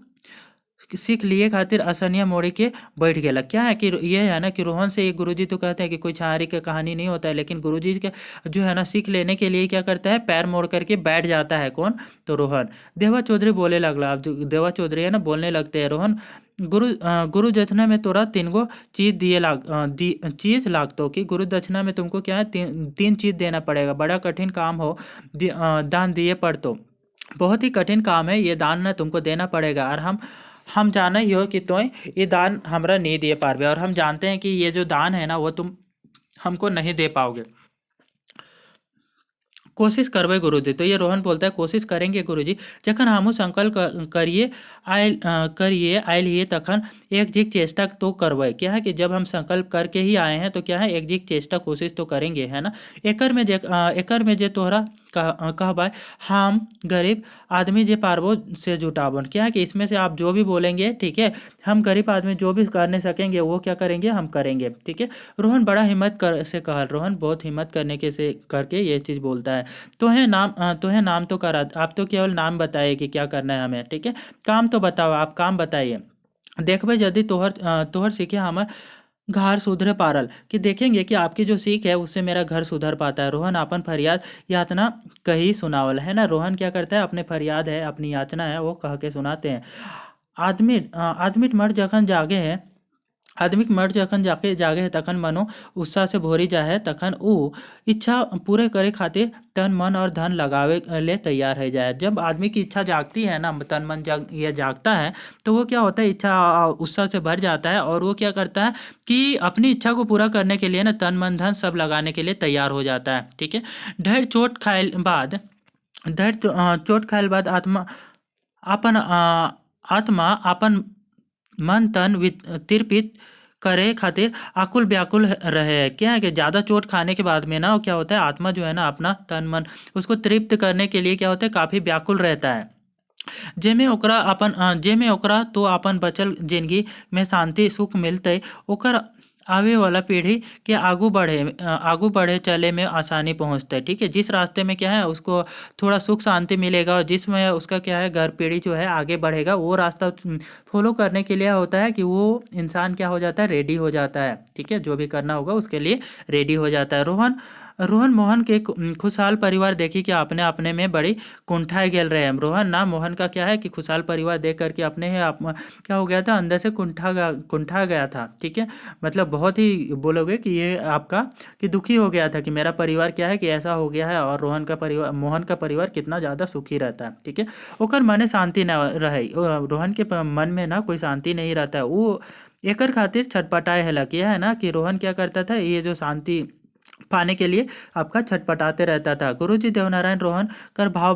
सीख लिए खातिर असनिया मोड़ी के बैठ गया। क्या है कि ये है ना कि रोहन से ये गुरुजी तो कहते हैं कि कोई छारी का कहानी नहीं होता है, लेकिन गुरुजी के जो है ना सीख लेने के लिए क्या करता है, पैर मोड़ करके बैठ जाता है, कौन, तो रोहन। देवा चौधरी बोले लगला, अब जो देवा चौधरी है ना बोलने लगते हैं, रोहन गुरु दक्षिणा में तोरा 3 गो चीज लागतो, कि गुरु दक्षिणा में तुमको क्या है, तीन चीज देना पड़ेगा, बड़ा कठिन काम हो, दान दिए पड़ तो, बहुत ही कठिन काम है ये, दान ना तुमको देना पड़ेगा, और हम जाना ही हो कि तो ये दान हमरा नहीं दे पारबे, और हम जानते हैं कि ये जो दान है ना वो तुम हमको नहीं दे पाओगे। कोशिश करबे गुरुजी, तो ये रोहन बोलता है कोशिश करेंगे गुरुजी, जखन हमू संकल्प करिए आयल ही तखन एक झिक चेष्टा तो करबे। क्या है कि जब हम संकल्प करके ही आए हैं तो क्या है, एक झिक चेष्टा कोशिश तो करेंगे, है ना। एकर में जे तोहरा कहबा, हम गरीब आदमी जे पारबो से जुटाबन, क्या है कि इसमें से आप जो भी बोलेंगे, ठीक है, हम गरीब आदमी जो भी करने सकेंगे वो क्या करेंगे, हम करेंगे, ठीक है। रोहन बड़ा हिम्मत से कहल, रोहन बहुत हिम्मत करने के से करके ये चीज़ बोलता है। तो है नाम तो करा, आप तो केवल नाम बताइए कि क्या करना है हमें, ठीक है। काम तो बताओ, आप काम बताइए। देखबे यदि तोहर सीखे हमर घर सुधरे पारल, कि देखेंगे कि आपकी जो सीख है उससे मेरा घर सुधर पाता है। रोहन अपन फरियाद यातना कही सुनावल, है ना, रोहन क्या करता है, अपने फरियाद है, अपनी यातना है वो कह के सुनाते हैं। आदमी मर जखन जागे है, आदमी के मर जखन जागे है तखन मनो उत्साह से भोरी जाए है, तखन ऊ इच्छा पूरे करे खातिर तन मन और धन लगावे ले तैयार है जाए। जब आदमी की इच्छा जागती है ना, तन मन ये जागता है, तो वो क्या होता है, इच्छा उत्साह से भर जाता है, और वो क्या करता है कि अपनी इच्छा को पूरा करने के लिए ना तन मन धन सब लगाने के लिए तैयार हो जाता है, ठीक है। ढेर चोट खाए बाद चोट खाए बाद आत्मा अपन मन तन तिरपित करे खातिर आकुल व्याकुल रहे है। क्या है कि ज़्यादा चोट खाने के बाद में ना वो क्या होता है, आत्मा जो है ना अपना तन मन उसको तृप्त करने के लिए क्या होता है, काफ़ी व्याकुल रहता है। जेमे ओकरा तो अपन बचल जिंदगी में शांति सुख मिलते, ओकर आवे वाला पीढ़ी के आगू बढ़े चले में आसानी पहुंचते, ठीक है। जिस रास्ते में क्या है उसको थोड़ा सुख शांति मिलेगा, और जिसमें उसका क्या है घर पीढ़ी जो है आगे बढ़ेगा, वो रास्ता फॉलो करने के लिए होता है कि वो इंसान क्या हो जाता है, रेडी हो जाता है, ठीक है, जो भी करना होगा उसके लिए रेडी हो जाता है। रोहन मोहन के खुशहाल परिवार देखी कि अपने अपने में बड़ी कुंठाए गेल रहे हैं। रोहन ना मोहन का क्या है कि खुशहाल परिवार देख करके अपने ही आप क्या हो गया था, अंदर से कुंठा गया था। ठीक है, मतलब बहुत ही बोलोगे कि ये आपका कि दुखी हो गया था कि मेरा परिवार क्या है कि ऐसा हो गया है, और रोहन का परिवार मोहन का परिवार कितना ज़्यादा सुखी रहता है। ठीक है, ओकर मने शांति न रहे, रोहन के मन में ना कोई शांति नहीं रहता है। वो एकर खातिर छटपटाए है लगी है ना कि रोहन क्या करता था, ये जो शांति पाने के लिए आपका छटपटाते रहता था। गुरुजी देवनारायण रोहन कर भाव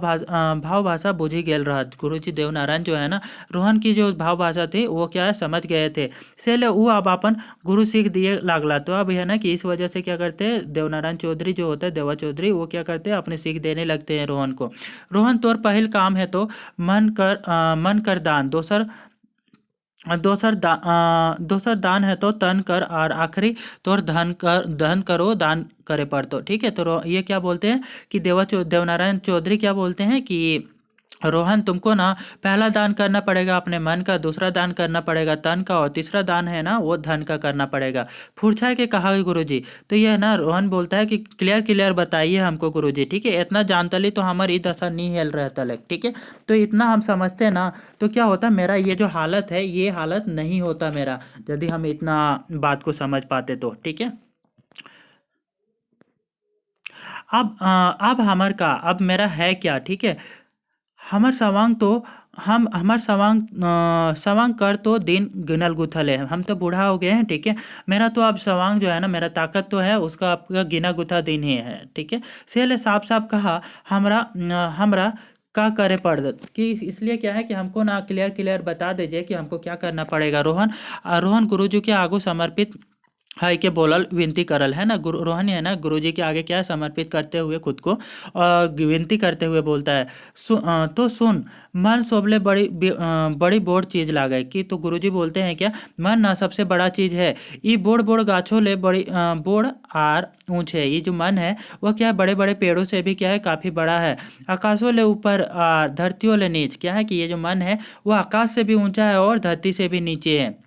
भाषा बुझी गेल रहा। गुरुजी देवनारायण जो है ना रोहन की जो भाव भाषा थी वो क्या है समझ गए थे। से वो अब अपन गुरु सीख दिए लागला। तो अब है ना कि इस वजह से क्या करते हैं, देवनारायण चौधरी जो होता है, देवा चौधरी, वो क्या करते हैं अपने सीख देने लगते हैं रोहन को। रोहन तोर पहल काम है तो मन कर दान, दोसर दान है तो तन कर, और आखिरी तोर धन करो दान करे पड़तो। ठीक है, तो ये क्या बोलते हैं कि देवनारायण चौधरी क्या बोलते हैं कि रोहन तुमको ना पहला दान करना पड़ेगा अपने मन का, दूसरा दान करना पड़ेगा तन का, और तीसरा दान है ना वो धन का करना पड़ेगा। फुरछाए के कहा गुरुजी। तो ये है ना रोहन बोलता है कि क्लियर क्लियर बताइए हमको गुरुजी। ठीक है, इतना जानतली तो हमारी दशा नहीं हिल रहता लग। ठीक है, तो इतना हम समझते हैं ना तो क्या होता, मेरा ये जो हालत है ये हालत नहीं होता मेरा, यदि हम इतना बात को समझ पाते तो। ठीक है, अब अब मेरा है क्या। ठीक है, हमर सवांग तो हम हमार सवांग कर तो दिन गिनल गुथल है, हम तो बूढ़ा हो गए हैं। ठीक है, मेरा तो अब सवांग जो है ना, मेरा ताकत तो है उसका आपका गिना गुथा दिन ही है। ठीक है, सेल साफ साफ कहा हमरा का करे पड़ कि इसलिए क्या है कि हमको ना क्लियर क्लियर बता दीजिए कि हमको क्या करना पड़ेगा। रोहन गुरुजी के आगू समर्पित है के बोलल विनती करल है ना, गुरु रोहन है ना गुरुजी के आगे क्या है समर्पित करते हुए खुद को और विनती करते हुए बोलता है, तो सुन मन सोबले बड़ी बोड़ चीज लागे कि। तो गुरुजी बोलते हैं क्या, मन ना सबसे बड़ा चीज है। ये बोड़ बोड़ गाछों ले बड़ी बोड़ आर ऊंचे, ये जो मन है वो क्या है बड़े बड़े पेड़ों से भी क्या है काफी बड़ा है। आकाशों ले ऊपर धरतियों ले नीच, क्या है कि ये जो मन है वो आकाश से भी ऊंचा है और धरती से भी नीचे है।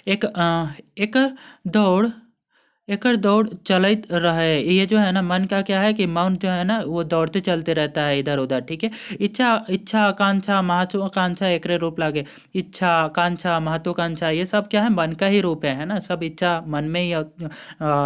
एक एक दौड़ एकर दौड़ चलत रहे। ये जो है ना मन का क्या है कि मन जो है ना वो दौड़ते चलते रहता है इधर उधर। ठीक है, इच्छा इच्छा आकांक्षा महत्वाकांक्षा एकरे रूप लागे। इच्छा आकांक्षा महत्वाकांक्षा ये सब क्या है मन का ही रूप है ना। सब इच्छा मन में ही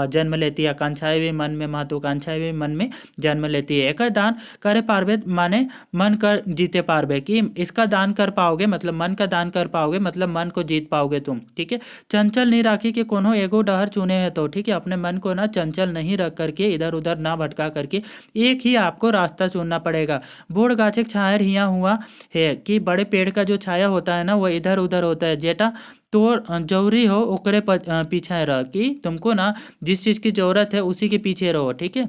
जन्म लेती है, आकांक्षाएं भी मन में, महत्वाकांक्षाएं भी मन में जन्म लेती है। एकर दान करे पारबे माने मन कर जीते पारबे, कि इसका दान कर पाओगे मतलब मन का दान कर पाओगे मतलब मन को जीत पाओगे तुम। ठीक है, चंचल नहीं राखी कि कोनो एगो डहर चुने है तो। ठीक है, अपने मन को ना चंचल नहीं रख करके, इधर उधर ना भटका करके एक ही आपको रास्ता चुनना पड़ेगा। बूढ़ गाछे छायर हिया हुआ है कि बड़े पेड़ का जो छाया होता है ना वो इधर उधर होता है। जेटा तो जरूरी हो ओकरे पीछे रह, कि तुमको ना जिस चीज की जरूरत है उसी के पीछे रहो। ठीक है,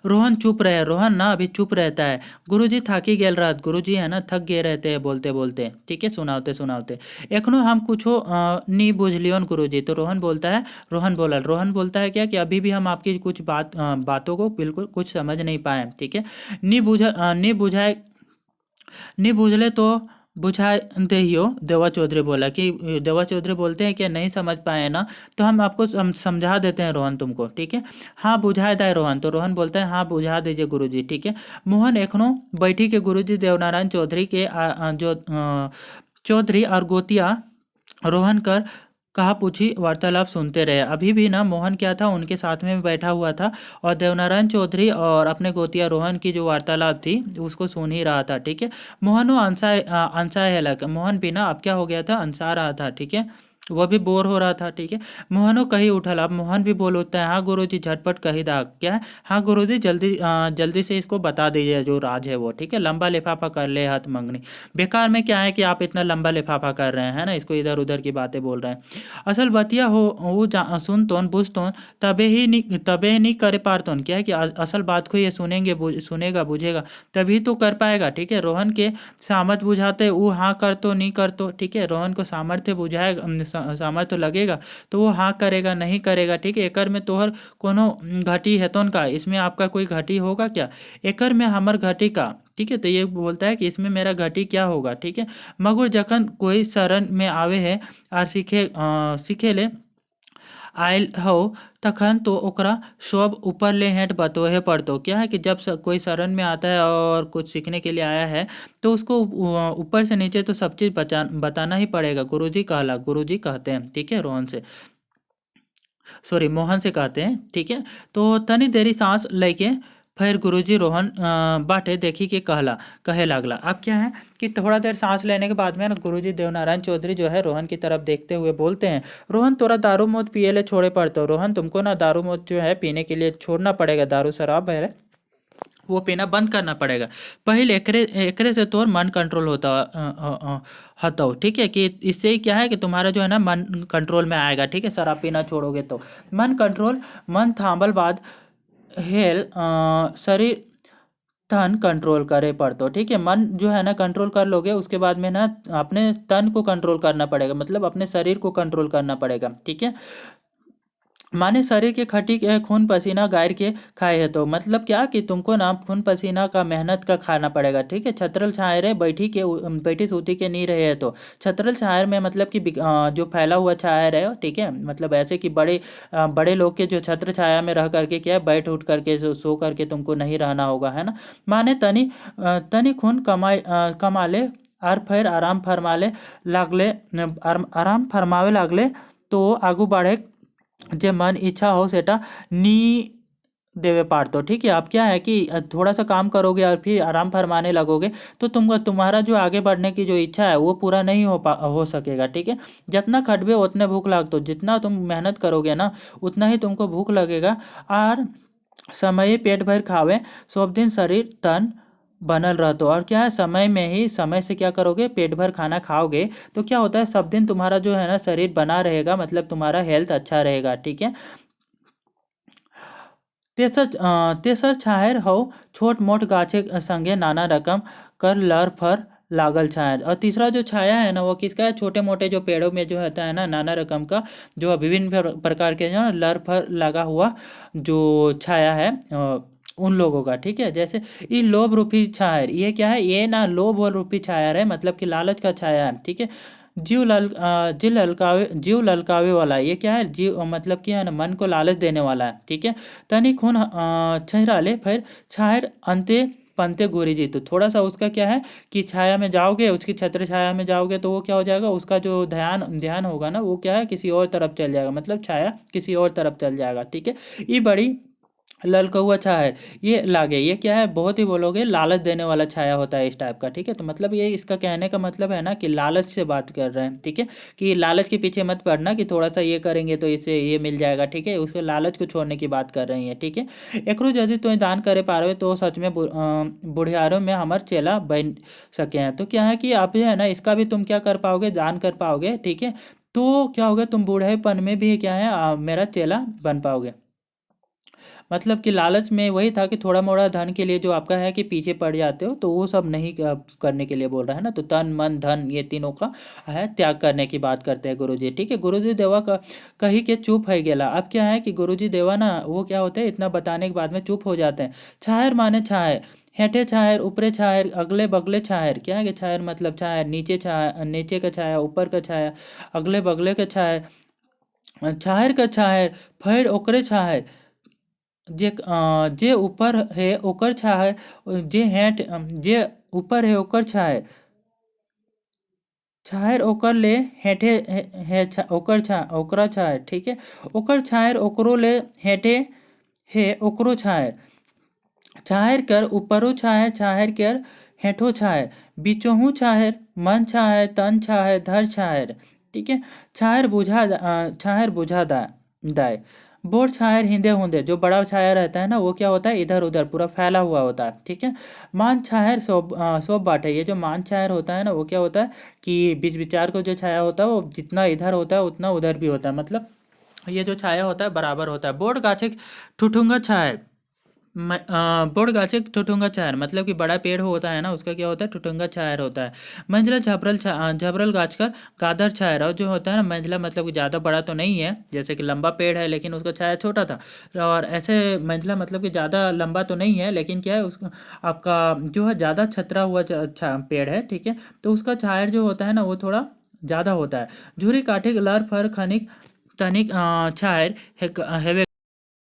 रोहन चुप रहे। रोहन ना अभी चुप रहता है। गुरुजी थाकी गेल रात, गुरुजी है ना थक गए रहते हैं बोलते बोलते। ठीक है, सुनावते सुनावते एखनो हम कुछो नी बुझलियोन गुरुजी। तो रोहन बोलता है क्या कि अभी भी हम आपकी कुछ बातों को बिल्कुल कुछ समझ नहीं पाए। ठीक है, नी बुझाए नहीं बुझले तो बुझा दे ही हो। देवा चौधरी बोला कि देवा चौधरी बोलते हैं कि नहीं समझ पाए ना तो हम आपको समझा देते हैं रोहन तुमको। ठीक है, हाँ बुझा दे रोहन। तो रोहन बोलता है हाँ बुझा दीजिए गुरुजी। ठीक है, मोहन एखनो बैठी के गुरुजी देवनारायण चौधरी के चौधरी और गोतिया रोहन कर कहा पूछी वार्तालाप सुनते रहे। अभी भी ना मोहन क्या था उनके साथ में बैठा हुआ था और देवनारायण चौधरी और अपने गोतिया रोहन की जो वार्तालाप थी उसको सुन ही रहा था। ठीक है, मोहन वो अंसा है लग, मोहन भी ना अब क्या हो गया था अंसा रहा था। ठीक है, वह भी बोर हो रहा था। ठीक है, मोहनो कही उठल। अब मोहन भी बोल उठता है, हाँ गुरुजी झटपट कही दा क्या है, हाँ गुरुजी जल्दी से इसको बता दीजिए जो राज है वो। ठीक है, लंबा लिफाफा कर ले हाथ मंगनी। बेकार में क्या है कि आप इतना लंबा लिफाफा कर रहे हैं ना, इसको इधर उधर की बातें बोल रहे हैं। असल बतिया हो वो सुन तोन बुझ तोन तबे ही नहीं कर पारतोन। क्या है कि असल बात को ये सुनेगा बुझेगा तभी तो कर पाएगा। ठीक है, रोहन के सामर्थ बुझाते वो हाँ कर तो नहीं कर तो। ठीक है, रोहन को सामर्थ्य बुझाएगा, सामर्थ्य लगेगा तो वो हाँ करेगा नहीं करेगा। ठीक है, एकर में तोहर कोनो घटी है तो का, इसमें आपका कोई घटी होगा क्या, एकर में हमर घटी का। ठीक है, तो ये बोलता है कि इसमें मेरा घटी क्या होगा। ठीक है, मगर जखन कोई शरण में आवे है और सीखे ले आयल हो तखन तो ओकरा सब ऊपर ले हेंट बतोहे पड़तो। क्या है कि जब कोई शरण में आता है और कुछ सीखने के लिए आया है तो उसको ऊपर से नीचे तो सब चीज़ बताना ही पड़ेगा। गुरुजी कहला, गुरुजी कहते हैं, ठीक है, रोहन से, सॉरी मोहन से कहते हैं, ठीक है। तो तनी देरी सांस लेके फिर गुरुजी रोहन बाटे देखी के कहे लागला। अब क्या है कि थोड़ा देर सांस लेने के बाद में ना गुरुजी देवनारायण चौधरी जो है रोहन की तरफ देखते हुए बोलते हैं, रोहन तोरा दारू मौत पिए ले छोड़े पड़ते हो। रोहन तुमको ना दारू मौत जो है पीने के लिए छोड़ना पड़ेगा, दारू शराब है वो पीना बंद करना पड़ेगा। पहले एकरे एकरे से तोर मन कंट्रोल होता हतो, ठीक है, कि इससे ही क्या है कि तुम्हारा जो है ना मन कंट्रोल में आएगा, ठीक है, शराब पीना छोड़ोगे तो। मन कंट्रोल, मन थांबल बाद शरीर तन कंट्रोल करे पड़तो, ठीक है। मन जो है ना कंट्रोल कर लोगे उसके बाद में ना अपने तन को कंट्रोल करना पड़ेगा, मतलब अपने शरीर को कंट्रोल करना पड़ेगा, ठीक है। माने शरीर के खटी के खून पसीना गार के खाए है, तो मतलब क्या कि तुमको ना खून पसीना का मेहनत का खाना पड़ेगा, ठीक है। छत्रल छाया रे बैठी सूती के नहीं रहे है, तो छत्रल छाया में मतलब कि जो फैला हुआ छाया है, ठीक है, मतलब ऐसे कि बड़े लोग के जो छत्र छाया में रह करके क्या है बैठ उठ करके सो करके तुमको नहीं रहना होगा, है ना। माने तनी खून कमा ले और फिर आराम फरमावे लागले तो आगू बढ़े जे मन इच्छा हो सेटा नी देवे पारतो, ठीक है। अब क्या है कि थोड़ा सा काम करोगे और फिर आराम फरमाने लगोगे तो तुम्हारा जो आगे बढ़ने की जो इच्छा है वो पूरा नहीं हो सकेगा, ठीक है। जितना खटबे उतने भूख लागतो, जितना तुम मेहनत करोगे ना उतना ही तुमको भूख लगेगा। और समय पेट भर खावे सब दिन शरीर तन बनल रहतो। और क्या है समय में ही समय से क्या करोगे पेट भर खाना खाओगे तो क्या होता है सब दिन तुम्हारा जो है ना शरीर बना रहेगा, मतलब तुम्हारा हेल्थ अच्छा रहेगा, ठीक है। तेसर छायर हो छोट मोट गाछे संगे नाना रकम कर लर फर लागल छाया। और तीसरा जो छाया है ना वो किसका है, छोटे मोटे जो पेड़ों में जो होता है ना नाना रकम का जो विभिन्न प्रकार के जो लर फर लगा हुआ जो छाया है उन लोगों का, ठीक है। जैसे ये लोभ रूपी छाया, ये क्या है, ये ना लोभ और रूपी छाया है, मतलब कि लालच का छाया है, ठीक है। जीव ललकावे वाला, ये क्या है, जीव मतलब क्या है ना मन को लालच देने वाला है, ठीक है। तनी खून छहरा ले फिर छायर अंते पंते गोरी जी, तो थोड़ा सा उसका क्या है कि छाया में जाओगे, उसकी छत्र छाया में जाओगे तो वो क्या हो जाएगा, उसका जो ध्यान ध्यान होगा ना वो क्या है किसी और तरफ चल जाएगा, मतलब छाया किसी और तरफ चल जाएगा, ठीक है। ये बड़ी ललकौआ छाया, ये लागे, ये क्या है बहुत ही बोलोगे लालच देने वाला छाया होता है इस टाइप का, ठीक है। तो मतलब ये इसका कहने का मतलब है ना कि लालच से बात कर रहे हैं, ठीक है, कि लालच के पीछे मत पड़ना कि थोड़ा सा ये करेंगे तो इससे ये मिल जाएगा, ठीक है, उसके लालच को छोड़ने की बात कर रही है, ठीक है। एकरो यदि तो दान करे पारवे तो सच में बुढ़ियारों में हमार चेला बन सके हैं। तो क्या है कि आप जो है ना इसका भी तुम क्या कर पाओगे, दान कर पाओगे, ठीक है। तो क्या होगा तुम बूढ़ेपन में भी क्या है मेरा चेला बन पाओगे। मतलब कि लालच में वही था कि थोड़ा मोड़ा धन के लिए जो आपका है कि पीछे पड़ जाते हो तो वो सब नहीं करने के लिए बोल रहा है ना। तो तन मन धन ये तीनों का है त्याग करने की बात करते हैं गुरुजी, ठीक है। गुरुजी देवा का कही के चुप है गेला। अब क्या है कि गुरुजी देवा ना वो क्या होते हैं इतना बताने के बाद में चुप हो जाते हैं। छायर माने छायर, हेठे छायर ऊपरे छायर अगले बगले छायर, क्या है कि छायर मतलब छायर नीचे छाया, नीचे का छाया ऊपर का छाया अगले बगले का छायर, छायर का छायर फिर ओकरे छायर जे ऊपर है ओकर छाया, जे हेठ जे ऊपर है ओकर छाया, छायर ओकर ले हेठे है ओकर ओकरा छाया, ठीक है। ओकर छायर ओकरो ले हेठे है ओकरो छाया, छायर कर ऊपरो छाया छायर कर हेठो छाया, बीचोहू छायर मन छाया तन छाया धर छायर, ठीक है। छायर बुझा दाए, बोर छायर हिंदे होंदे, जो बड़ा छाया रहता है ना वो क्या होता है इधर उधर पूरा फैला हुआ होता है, ठीक है। मान छायर सोब बाटे, ये जो मान छायर होता है ना वो क्या होता है कि बीच विचार को जो छाया होता है वो जितना इधर होता है उतना उधर भी होता है, मतलब ये जो छाया होता है बराबर होता है। बोर्ड गाछिक ठुठुंगा छाया, बोर्ड गाछिक ठुठुंगा छायर, मतलब कि बड़ा पेड़ होता है ना उसका क्या होता है ठुठुंगा छायर होता है। मंझला झबरल गाछ का गादर छायर, और जो होता है ना मंझला मतलब कि ज़्यादा बड़ा तो नहीं है, जैसे कि लंबा पेड़ है लेकिन उसका छाया छोटा था, और ऐसे मंझला मतलब कि ज़्यादा लंबा तो नहीं है लेकिन क्या है उसका आपका जो है ज़्यादा छतरा हुआ पेड़ है, ठीक है। तो उसका छायर जो होता है ना वो थोड़ा ज़्यादा होता है। झूरी काठे लार फर खनिक तनिक छायर हेवे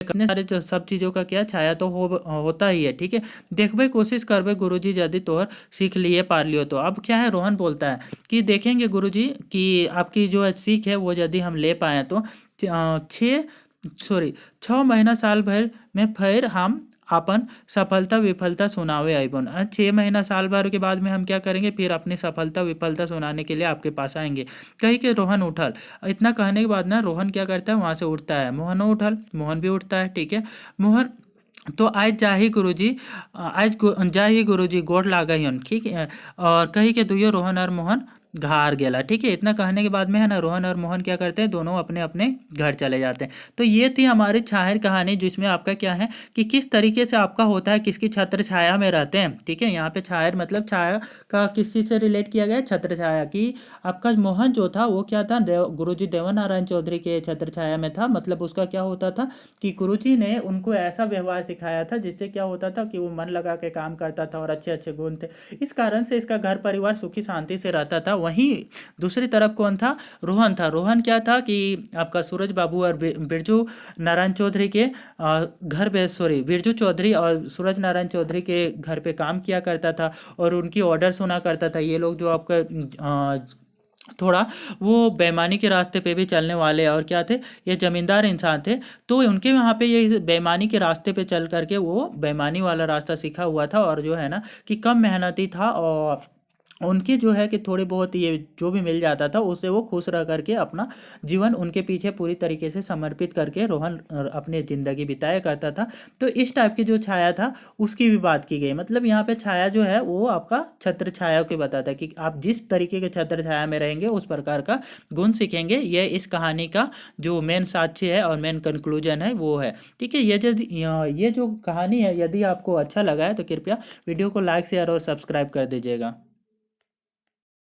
इतने सारे जो सब चीज़ों का क्या छाया तो होता ही है। ठीक है, देखबे कोशिश करबे गुरुजी यदि तोहर सीख लिए पार लियो तो। अब क्या है, रोहन बोलता है कि देखेंगे गुरुजी कि आपकी जो सीख है वो यदि हम ले पाए तो 6 महीना साल भर में फिर हम अपन सफलता विफलता सुनावे आइबन। 6 महीना साल भर के बाद में हम क्या करेंगे, फिर अपनी सफलता विफलता सुनाने के लिए आपके पास आएंगे। कही के रोहन उठल। इतना कहने के बाद ना रोहन क्या करता है, वहाँ से उठता है। मोहनो उठल, मोहन भी उठता है। ठीक है, मोहन तो आज जाही गुरुजी, जाही गुरुजी गोड़ लागन। ठीक है, और कही के दुइयो रोहन और मोहन घर गेला। ठीक है, इतना कहने के बाद में है ना रोहन और मोहन क्या करते हैं, दोनों अपने अपने घर चले जाते हैं। तो ये थी हमारी छायर कहानी, जिसमें आपका क्या है कि किस तरीके से आपका होता है, किसकी छत्र छाया में रहते हैं। ठीक है, यहाँ पे छायर मतलब छाया का किस चीज़ से रिलेट किया गया है, छत्र छाया की। आपका मोहन जो था वो क्या था, गुरुजी देवनारायण चौधरी के छत्र छाया में था। मतलब उसका क्या होता था कि गुरुजी ने उनको ऐसा व्यवहार सिखाया था जिससे क्या होता था कि वो मन लगा के काम करता था और अच्छे अच्छे गुण थे। इस कारण से इसका घर परिवार सुखी शांति से रहता था। वहीं दूसरी तरफ कौन था, रोहन था। रोहन क्या था कि आपका सूरज बाबू और बिरजू नारायण चौधरी के घर पे, बिरजू चौधरी और सूरज नारायण चौधरी के घर पे काम किया करता था और उनकी ऑर्डर सुना करता था। ये लोग जो आपका थोड़ा वो बेईमानी के रास्ते पे भी चलने वाले और क्या थे, ये जमींदार इंसान थे। तो उनके वहाँ पे ये बेईमानी के रास्ते पे चल करके वो बेईमानी वाला रास्ता सीखा हुआ था और जो है ना कि कम मेहनती था और उनके जो है कि थोड़ी बहुत ये जो भी मिल जाता था उससे वो खुश रह करके अपना जीवन उनके पीछे पूरी तरीके से समर्पित करके रोहन अपनी ज़िंदगी बिताया करता था। तो इस टाइप की जो छाया था उसकी भी बात की गई। मतलब यहाँ पे छाया जो है वो आपका छत्र छाया को बताता है कि आप जिस तरीके के छत्र छाया में रहेंगे उस प्रकार का गुण सीखेंगे। ये इस कहानी का जो मेन साक्ष्य है और मेन कंक्लूजन है वो है। ठीक है, ये जो कहानी है यदि आपको अच्छा लगा है तो कृपया वीडियो को लाइक शेयर और सब्सक्राइब कर दीजिएगा।